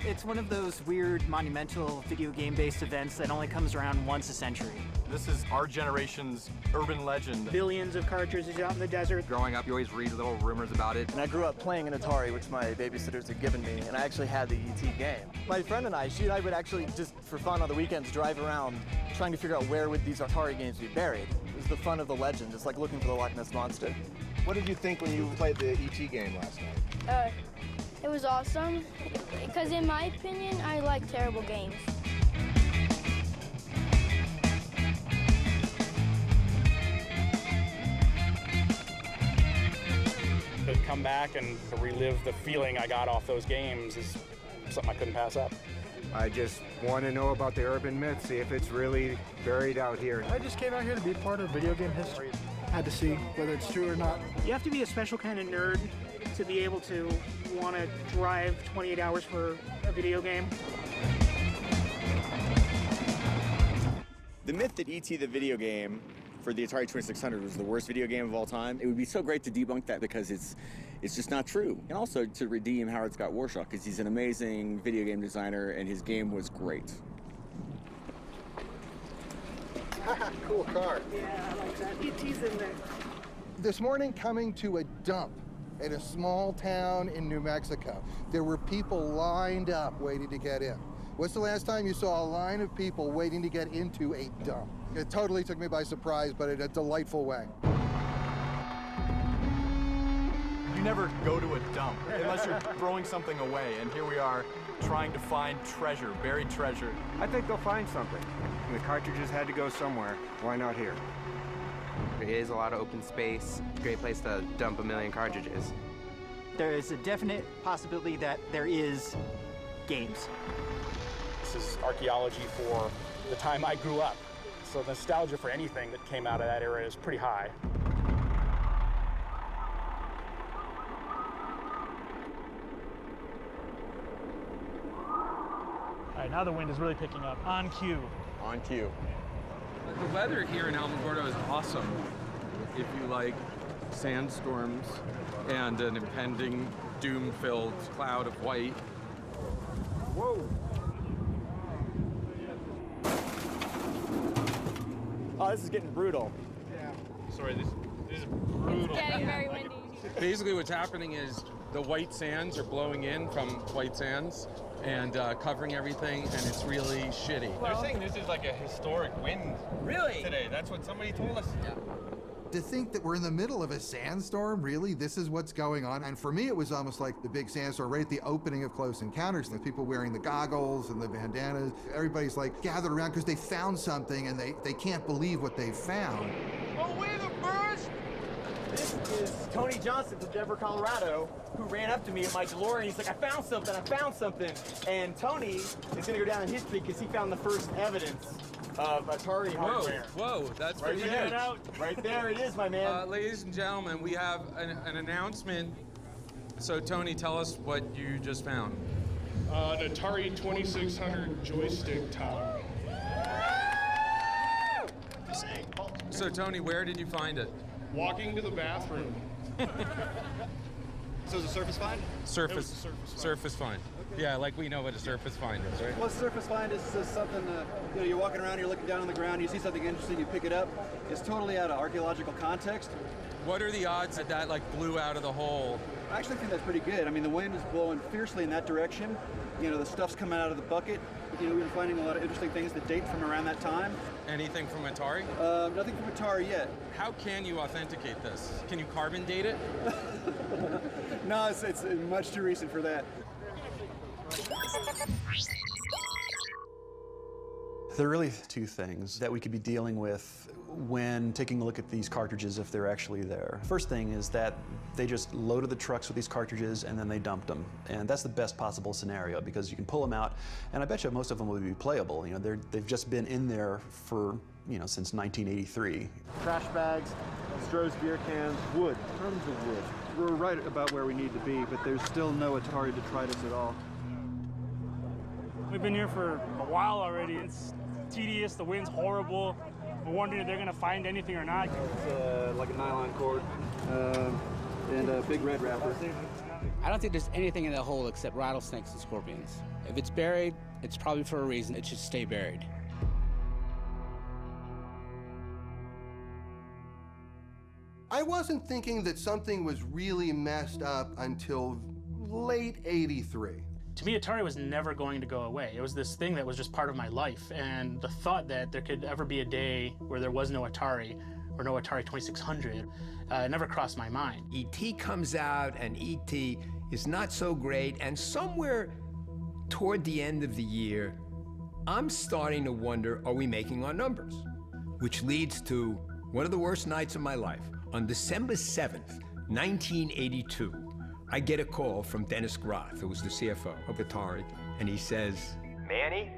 It's one of those weird, monumental video game-based events that only comes around once a century. This is our generation's urban legend. Billions of cartridges out in the desert. Growing up, you always read little rumors about it. And I grew up playing an Atari, which my babysitters had given me, and I actually had the E.T. game. My friend and I, she and I would actually, just for fun on the weekends, drive around trying to figure out where would these Atari games be buried. It was the fun of the legend. It's like looking for the Loch Ness Monster. What did you think when you played the E.T. game last night? It was awesome, because in my opinion, I like terrible games. To come back and to relive the feeling I got off those games is something I couldn't pass up. I just want to know about the urban myth, see if it's really buried out here. I just came out here to be part of video game history. had to see whether it's true or not. You have to be a special kind of nerd to be able to want to drive 28 hours for a video game. The myth that E.T. the video game for the Atari 2600 was the worst video game of all time, it would be so great to debunk that because it's just not true. And also to redeem Howard Scott Warshaw, because he's an amazing video game designer and his game was great. Cool car. Yeah, I like that. E.T.'s in there. This morning, coming to a dump at a small town in New Mexico, there were people lined up waiting to get in. What's the last time you saw a line of people waiting to get into a dump? It totally took me by surprise, but in a delightful way. You never go to a dump unless you're throwing something away, and here we are trying to find treasure, buried treasure. I think they'll find something. The cartridges had to go somewhere. Why not here? It is a lot of open space. Great place to dump 1 million cartridges. There is a definite possibility that there is games. This is archaeology for the time I grew up. So the nostalgia for anything that came out of that era is pretty high. All right, now the wind is really picking up. On cue. On cue. The weather here in Alamogordo is awesome if you like sandstorms and an impending doom-filled cloud of white. Whoa! Oh, this is getting brutal. Yeah. Sorry, this is brutal. It's getting very windy. Basically what's happening is the white sands are blowing in from white sands and covering everything, and it's really shitty. They're saying this is like a historic wind. Really? Today. That's what somebody told us. Yeah. To think that we're in the middle of a sandstorm, really, this is what's going on. And for me, it was almost like the big sandstorm right at the opening of Close Encounters. The people wearing the goggles and the bandanas, everybody's like gathered around because they found something and they can't believe what they found. Away the birds! This is Tony Johnson from Denver, Colorado, who ran up to me in my DeLorean. He's like, I found something. And Tony is gonna go down in history because he found the first evidence of Atari hardware. Whoa, that's right pretty there. huge. Right there it is, my man. Ladies and gentlemen, we have an announcement. So Tony, tell us what you just found. An Atari 2600 joystick top. So Tony, where did you find it? Walking to the bathroom. So is it surface find? Surface find. Okay. Yeah, like we know what a surface find is, right? Well, a surface find is something, you're walking around, you're looking down on the ground, you see something interesting, you pick it up. It's totally out of archaeological context. What are the odds that that like blew out of the hole? I actually think that's pretty good. I mean, the wind is blowing fiercely in that direction. The stuff's coming out of the bucket. We've been finding a lot of interesting things that date from around that time. Anything from Atari? Nothing from Atari yet. How can you authenticate this? Can you carbon date it? No, it's much too recent for that. There are really two things that we could be dealing with when taking a look at these cartridges if they're actually there. First thing is that they just loaded the trucks with these cartridges and then they dumped them. And that's the best possible scenario because you can pull them out and I bet you most of them will be playable. They've just been in there for, since 1983. Trash bags, Stroh's beer cans, wood, tons of wood. We're right about where we need to be, but there's still no Atari detritus at all. We've been here for a while already. It's tedious, the wind's horrible. We're wondering if they're gonna find anything or not. It's like a nylon cord and a big red wrapper. I don't think there's anything in that hole except rattlesnakes and scorpions. If it's buried, it's probably for a reason. It should stay buried. I wasn't thinking that something was really messed up until late '83. To me, Atari was never going to go away. It was this thing that was just part of my life, and the thought that there could ever be a day where there was no Atari or no Atari 2600 never crossed my mind. E.T. comes out, and E.T. is not so great, and somewhere toward the end of the year, I'm starting to wonder, are we making our numbers? Which leads to one of the worst nights of my life. On December 7th, 1982, I get a call from Dennis Groth, who was the CFO of Atari, and he says, Manny,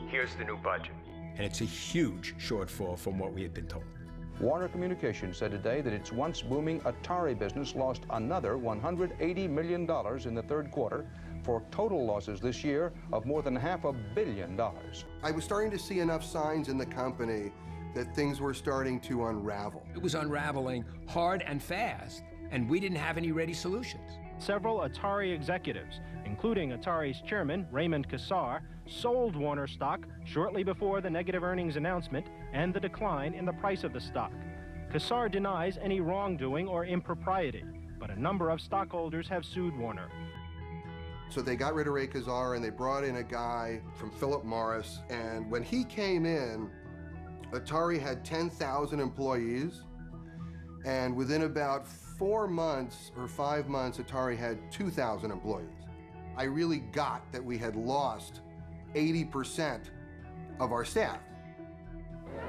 here's the new budget. And it's a huge shortfall from what we had been told. Warner Communications said today that its once booming Atari business lost another $180 million in the third quarter, for total losses this year of more than $500 million. I was starting to see enough signs in the company that things were starting to unravel. It was unraveling hard and fast, and we didn't have any ready solutions. Several Atari executives, including Atari's chairman, Raymond Kassar, sold Warner stock shortly before the negative earnings announcement and the decline in the price of the stock. Kassar denies any wrongdoing or impropriety, but a number of stockholders have sued Warner. So they got rid of Ray Kassar and they brought in a guy from Philip Morris, and when he came in, Atari had 10,000 employees, and within about 4 months or 5 months, Atari had 2,000 employees. I really got that we had lost 80% of our staff.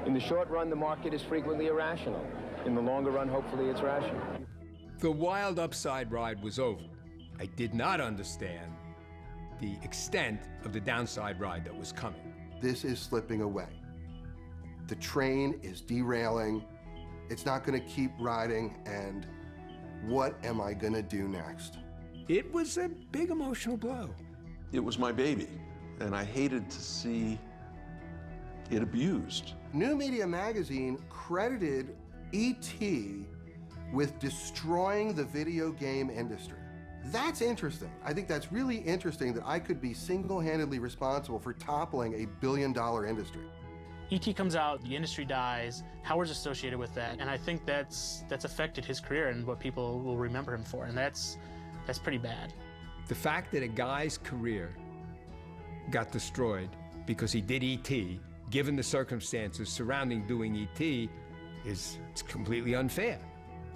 In the short run, the market is frequently irrational. In the longer run, hopefully it's rational. The wild upside ride was over. I did not understand the extent of the downside ride that was coming. This is slipping away. The train is derailing. It's not going to keep riding, and what am I going to do next? It was a big emotional blow. It was my baby, and I hated to see it abused. New Media Magazine credited E.T. with destroying the video game industry. That's interesting. I think that's really interesting that I could be single-handedly responsible for toppling a billion-dollar industry. E.T. comes out, the industry dies, Howard's associated with that, and I think that's affected his career and what people will remember him for, and that's pretty bad. The fact that a guy's career got destroyed because he did E.T., given the circumstances surrounding doing E.T., it's completely unfair.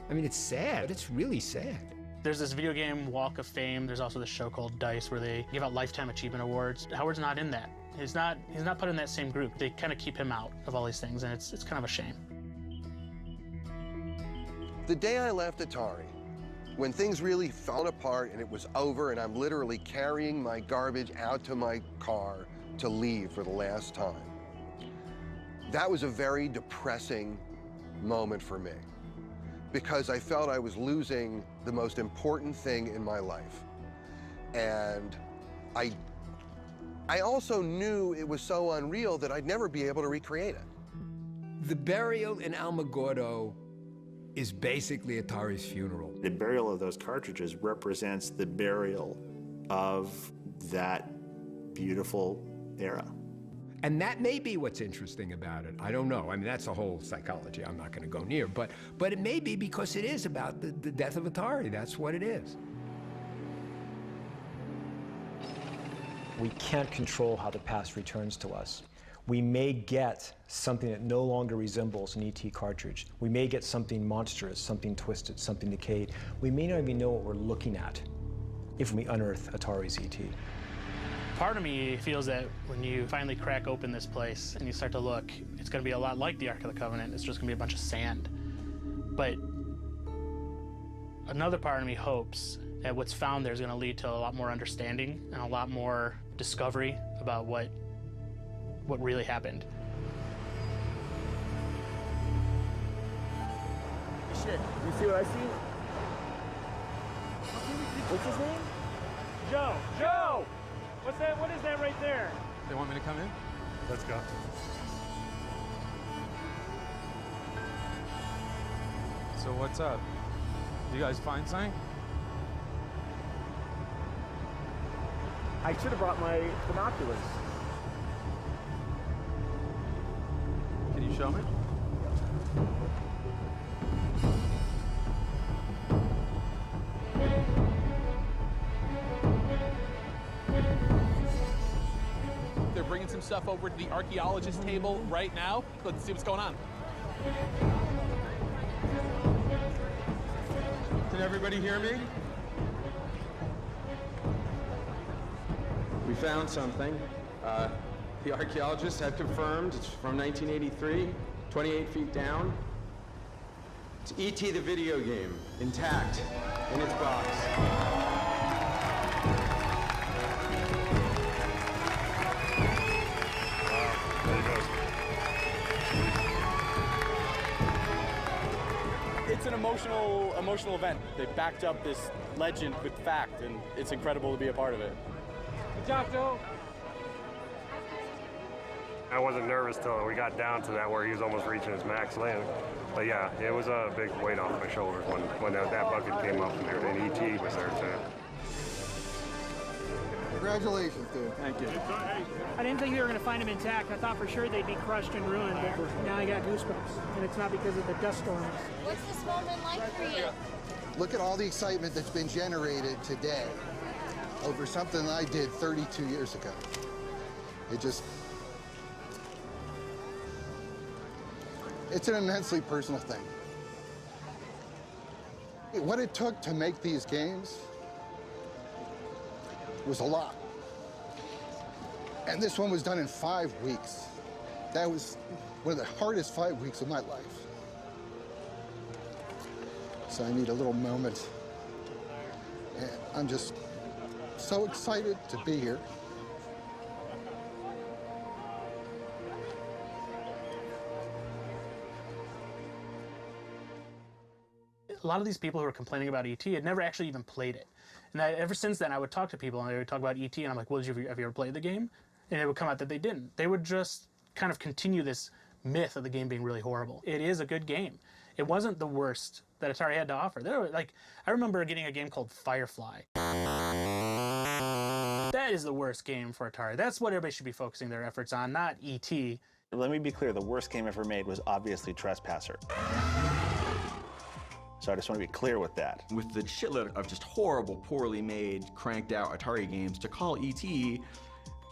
I mean, it's sad. It's really sad. There's this video game Walk of Fame. There's also this show called DICE where they give out Lifetime Achievement Awards. Howard's not in that. He's not put in that same group. They kind of keep him out of all these things, and it's kind of a shame. The day I left Atari, when things really fell apart and it was over and I'm literally carrying my garbage out to my car to leave for the last time, that was a very depressing moment for me, because I felt I was losing the most important thing in my life. And I also knew it was so unreal that I'd never be able to recreate it. The burial in Alamogordo is basically Atari's funeral. The burial of those cartridges represents the burial of that beautiful era. And that may be what's interesting about it. I don't know. I mean, that's a whole psychology I'm not going to go near. But it may be because it is about the death of Atari. That's what it is. We can't control how the past returns to us. We may get something that no longer resembles an ET cartridge. We may get something monstrous, something twisted, something decayed. We may not even know what we're looking at if we unearth Atari's ET. Part of me feels that when you finally crack open this place and you start to look, it's going to be a lot like the Ark of the Covenant. It's just going to be a bunch of sand. But another part of me hopes that what's found there is going to lead to a lot more understanding and a lot more discovery about what really happened. Shit, you see what I see? What's his name? Joe! Joe! What's that? What is that right there? They want me to come in? Let's go. So what's up? You guys find something? I should have brought my binoculars. Can you show me? They're bringing some stuff over to the archaeologist table right now. Let's see what's going on. Can everybody hear me? We found something. The archaeologists have confirmed it's from 1983, 28 feet down. It's E.T. the video game, intact in its box. There he goes. emotional event. They backed up this legend with fact, and it's incredible to be a part of it. Good job, Joe. I wasn't nervous till we got down to that where he was almost reaching his max land. But yeah, it was a big weight off my shoulders when that bucket came up and E.T. was there too. Congratulations, dude. Thank you. I didn't think we were going to find them intact. I thought for sure they'd be crushed and ruined, but now I got goosebumps. And it's not because of the dust storms. What's this moment like for you? Look at all the excitement that's been generated today over something I did 32 years ago. It's an immensely personal thing. What it took to make these games was a lot. And this one was done in 5 weeks. That was one of the hardest 5 weeks of my life. So I need a little moment. And I'm just so excited to be here. A lot of these people who were complaining about E.T. had never actually even played it. And ever since then, I would talk to people and they would talk about E.T. and I'm like, well, have you ever played the game? And it would come out that they didn't. They would just kind of continue this myth of the game being really horrible. It is a good game. It wasn't the worst that Atari had to offer. There were, I remember getting a game called Firefly. That is the worst game for Atari. That's what everybody should be focusing their efforts on, not E.T. Let me be clear, the worst game ever made was obviously Trespasser. So I just want to be clear with that. With the shitload of just horrible, poorly made, cranked out Atari games, to call E.T.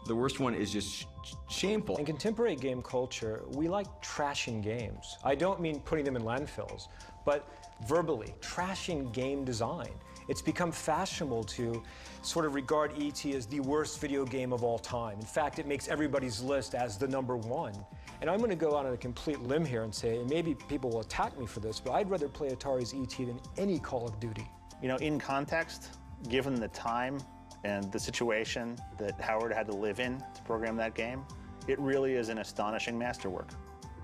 the worst one is just shameful. In contemporary game culture, we like trashing games. I don't mean putting them in landfills, but verbally, trashing game design. It's become fashionable to sort of regard E.T. as the worst video game of all time. In fact, it makes everybody's list as the #1. And I'm going to go out on a complete limb here and say, and maybe people will attack me for this, but I'd rather play Atari's E.T. than any Call of Duty. You know, in context, given the time and the situation that Howard had to live in to program that game, it really is an astonishing masterwork.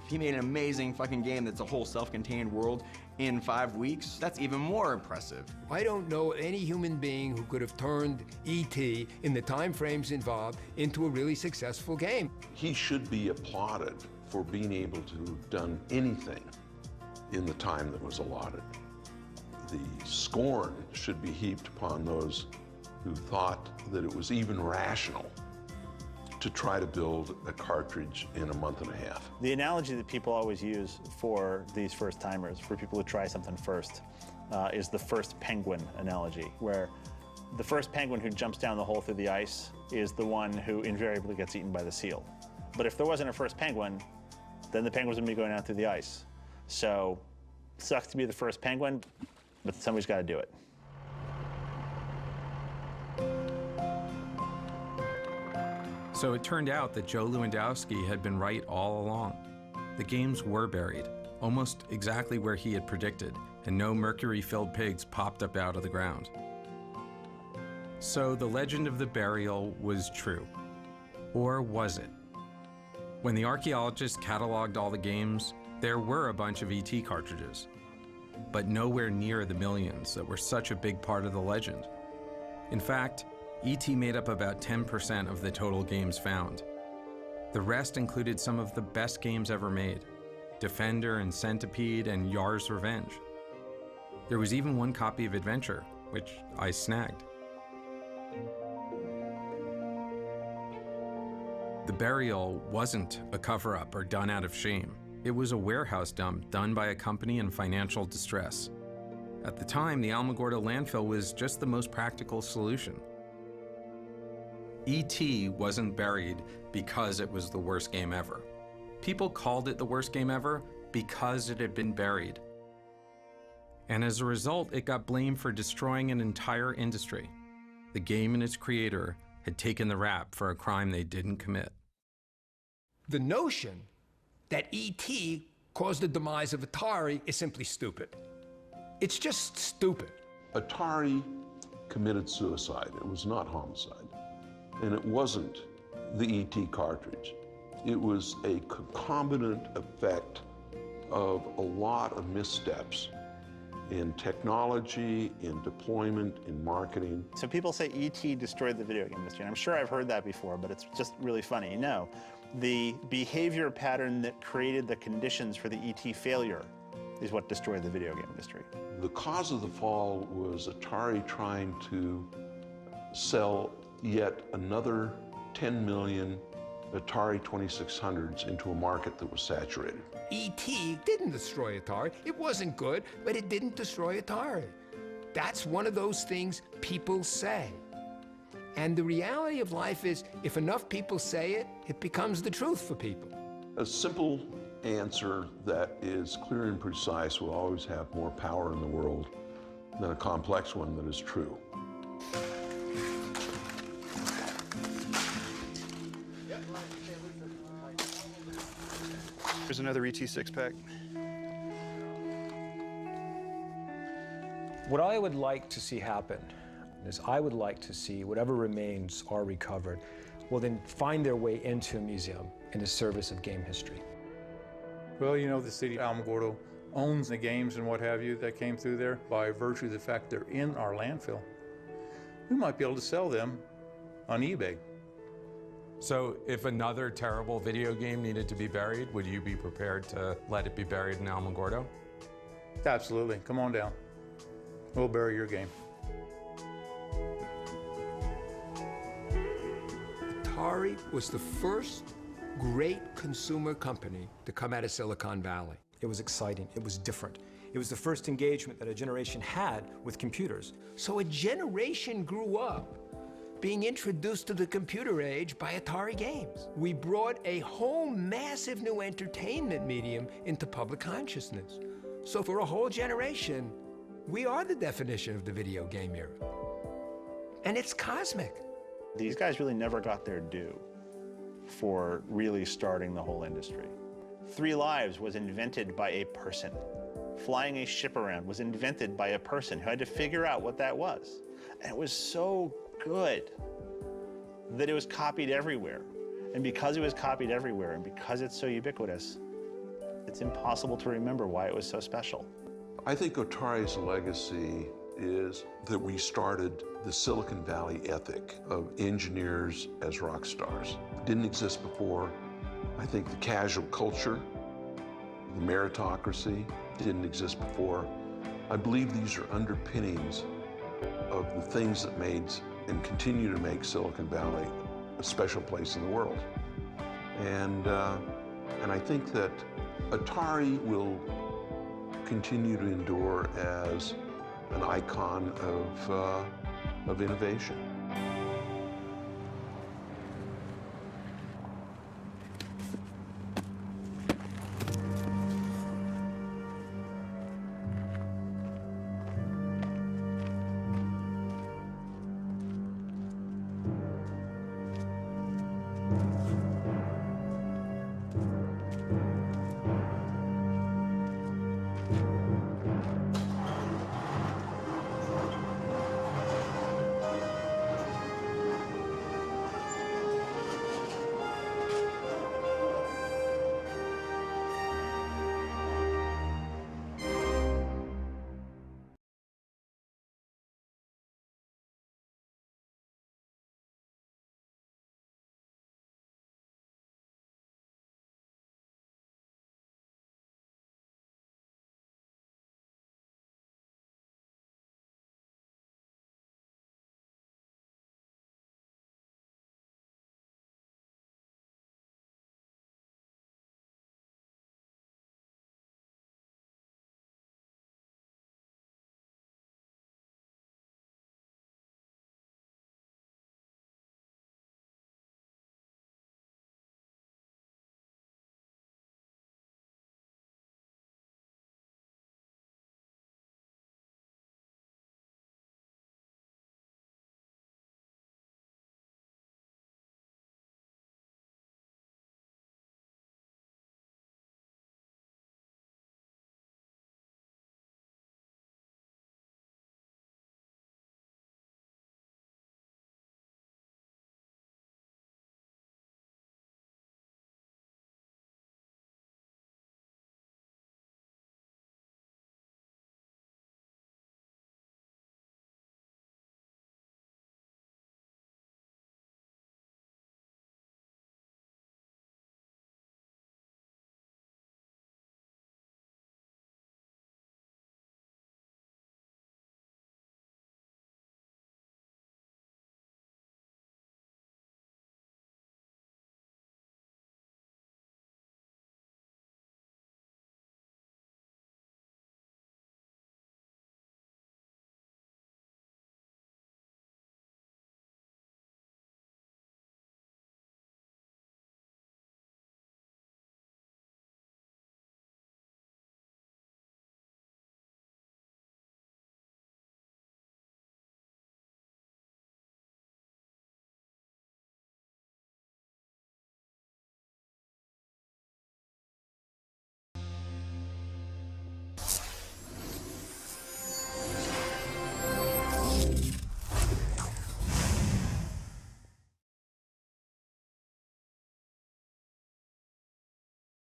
He made an amazing fucking game that's a whole self-contained world in 5 weeks. That's even more impressive. I don't know any human being who could have turned E.T. in the time frames involved into a really successful game. He should be applauded for being able to have done anything in the time that was allotted. The scorn should be heaped upon those who thought that it was even rational to try to build a cartridge in a month and a half. The analogy that people always use for these first-timers, for people who try something first, is the first penguin analogy, where the first penguin who jumps down the hole through the ice is the one who invariably gets eaten by the seal. But if there wasn't a first penguin, then the penguins would be going down through the ice. So, sucks to be the first penguin, but somebody's got to do it. So it turned out that Joe Lewandowski had been right all along. The games were buried, almost exactly where he had predicted, and no mercury-filled pigs popped up out of the ground. So the legend of the burial was true. Or was it? When the archaeologists cataloged all the games, there were a bunch of ET cartridges, but nowhere near the millions that were such a big part of the legend. In fact, ET made up about 10% of the total games found. The rest included some of the best games ever made: Defender and Centipede and Yar's Revenge. There was even one copy of Adventure, which I snagged. The burial wasn't a cover-up or done out of shame. It was a warehouse dump done by a company in financial distress. At the time, the Alamogordo landfill was just the most practical solution. E.T. wasn't buried because it was the worst game ever. People called it the worst game ever because it had been buried. And as a result, it got blamed for destroying an entire industry. The game and its creator had taken the rap for a crime they didn't commit. The notion that E.T. caused the demise of Atari is simply stupid. It's just stupid. Atari committed suicide. It was not homicide. And it wasn't the E.T. cartridge. It was a concomitant effect of a lot of missteps in technology, in deployment, in marketing. So people say E.T. destroyed the video game industry, and I'm sure I've heard that before, but it's just really funny. No, the behavior pattern that created the conditions for the E.T. failure is what destroyed the video game industry. The cause of the fall was Atari trying to sell yet another 10 million Atari 2600s into a market that was saturated. E.T. didn't destroy Atari. It wasn't good, but it didn't destroy Atari. That's one of those things people say. And the reality of life is, if enough people say it, it becomes the truth for people. A simple answer that is clear and precise will always have more power in the world than a complex one that is true. Here's another ET six-pack. What I would like to see happen is I would like to see whatever remains are recovered will then find their way into a museum in the service of game history. Well, you know, the city of Alamogordo owns the games and what have you that came through there by virtue of the fact they're in our landfill. We might be able to sell them on eBay. So if another terrible video game needed to be buried, would you be prepared to let it be buried in Alamogordo? Absolutely. Come on down. We'll bury your game. Atari was the first great consumer company to come out of Silicon Valley. It was exciting. It was different. It was the first engagement that a generation had with computers. So a generation grew up being introduced to the computer age by Atari games. We brought a whole massive new entertainment medium into public consciousness. So for a whole generation, we are the definition of the video game era. And it's cosmic. These guys really never got their due for really starting the whole industry. 3 Lives was invented by a person. Flying a ship around was invented by a person who had to figure out what that was. And it was so good that it was copied everywhere. And because it was copied everywhere and because it's so ubiquitous, it's impossible to remember why it was so special. I think Atari's legacy is that we started the Silicon Valley ethic of engineers as rock stars. It didn't exist before. I think the casual culture, the meritocracy, didn't exist before. I believe these are underpinnings of the things that made and continue to make Silicon Valley a special place in the world. And I think that Atari will continue to endure as an icon of innovation.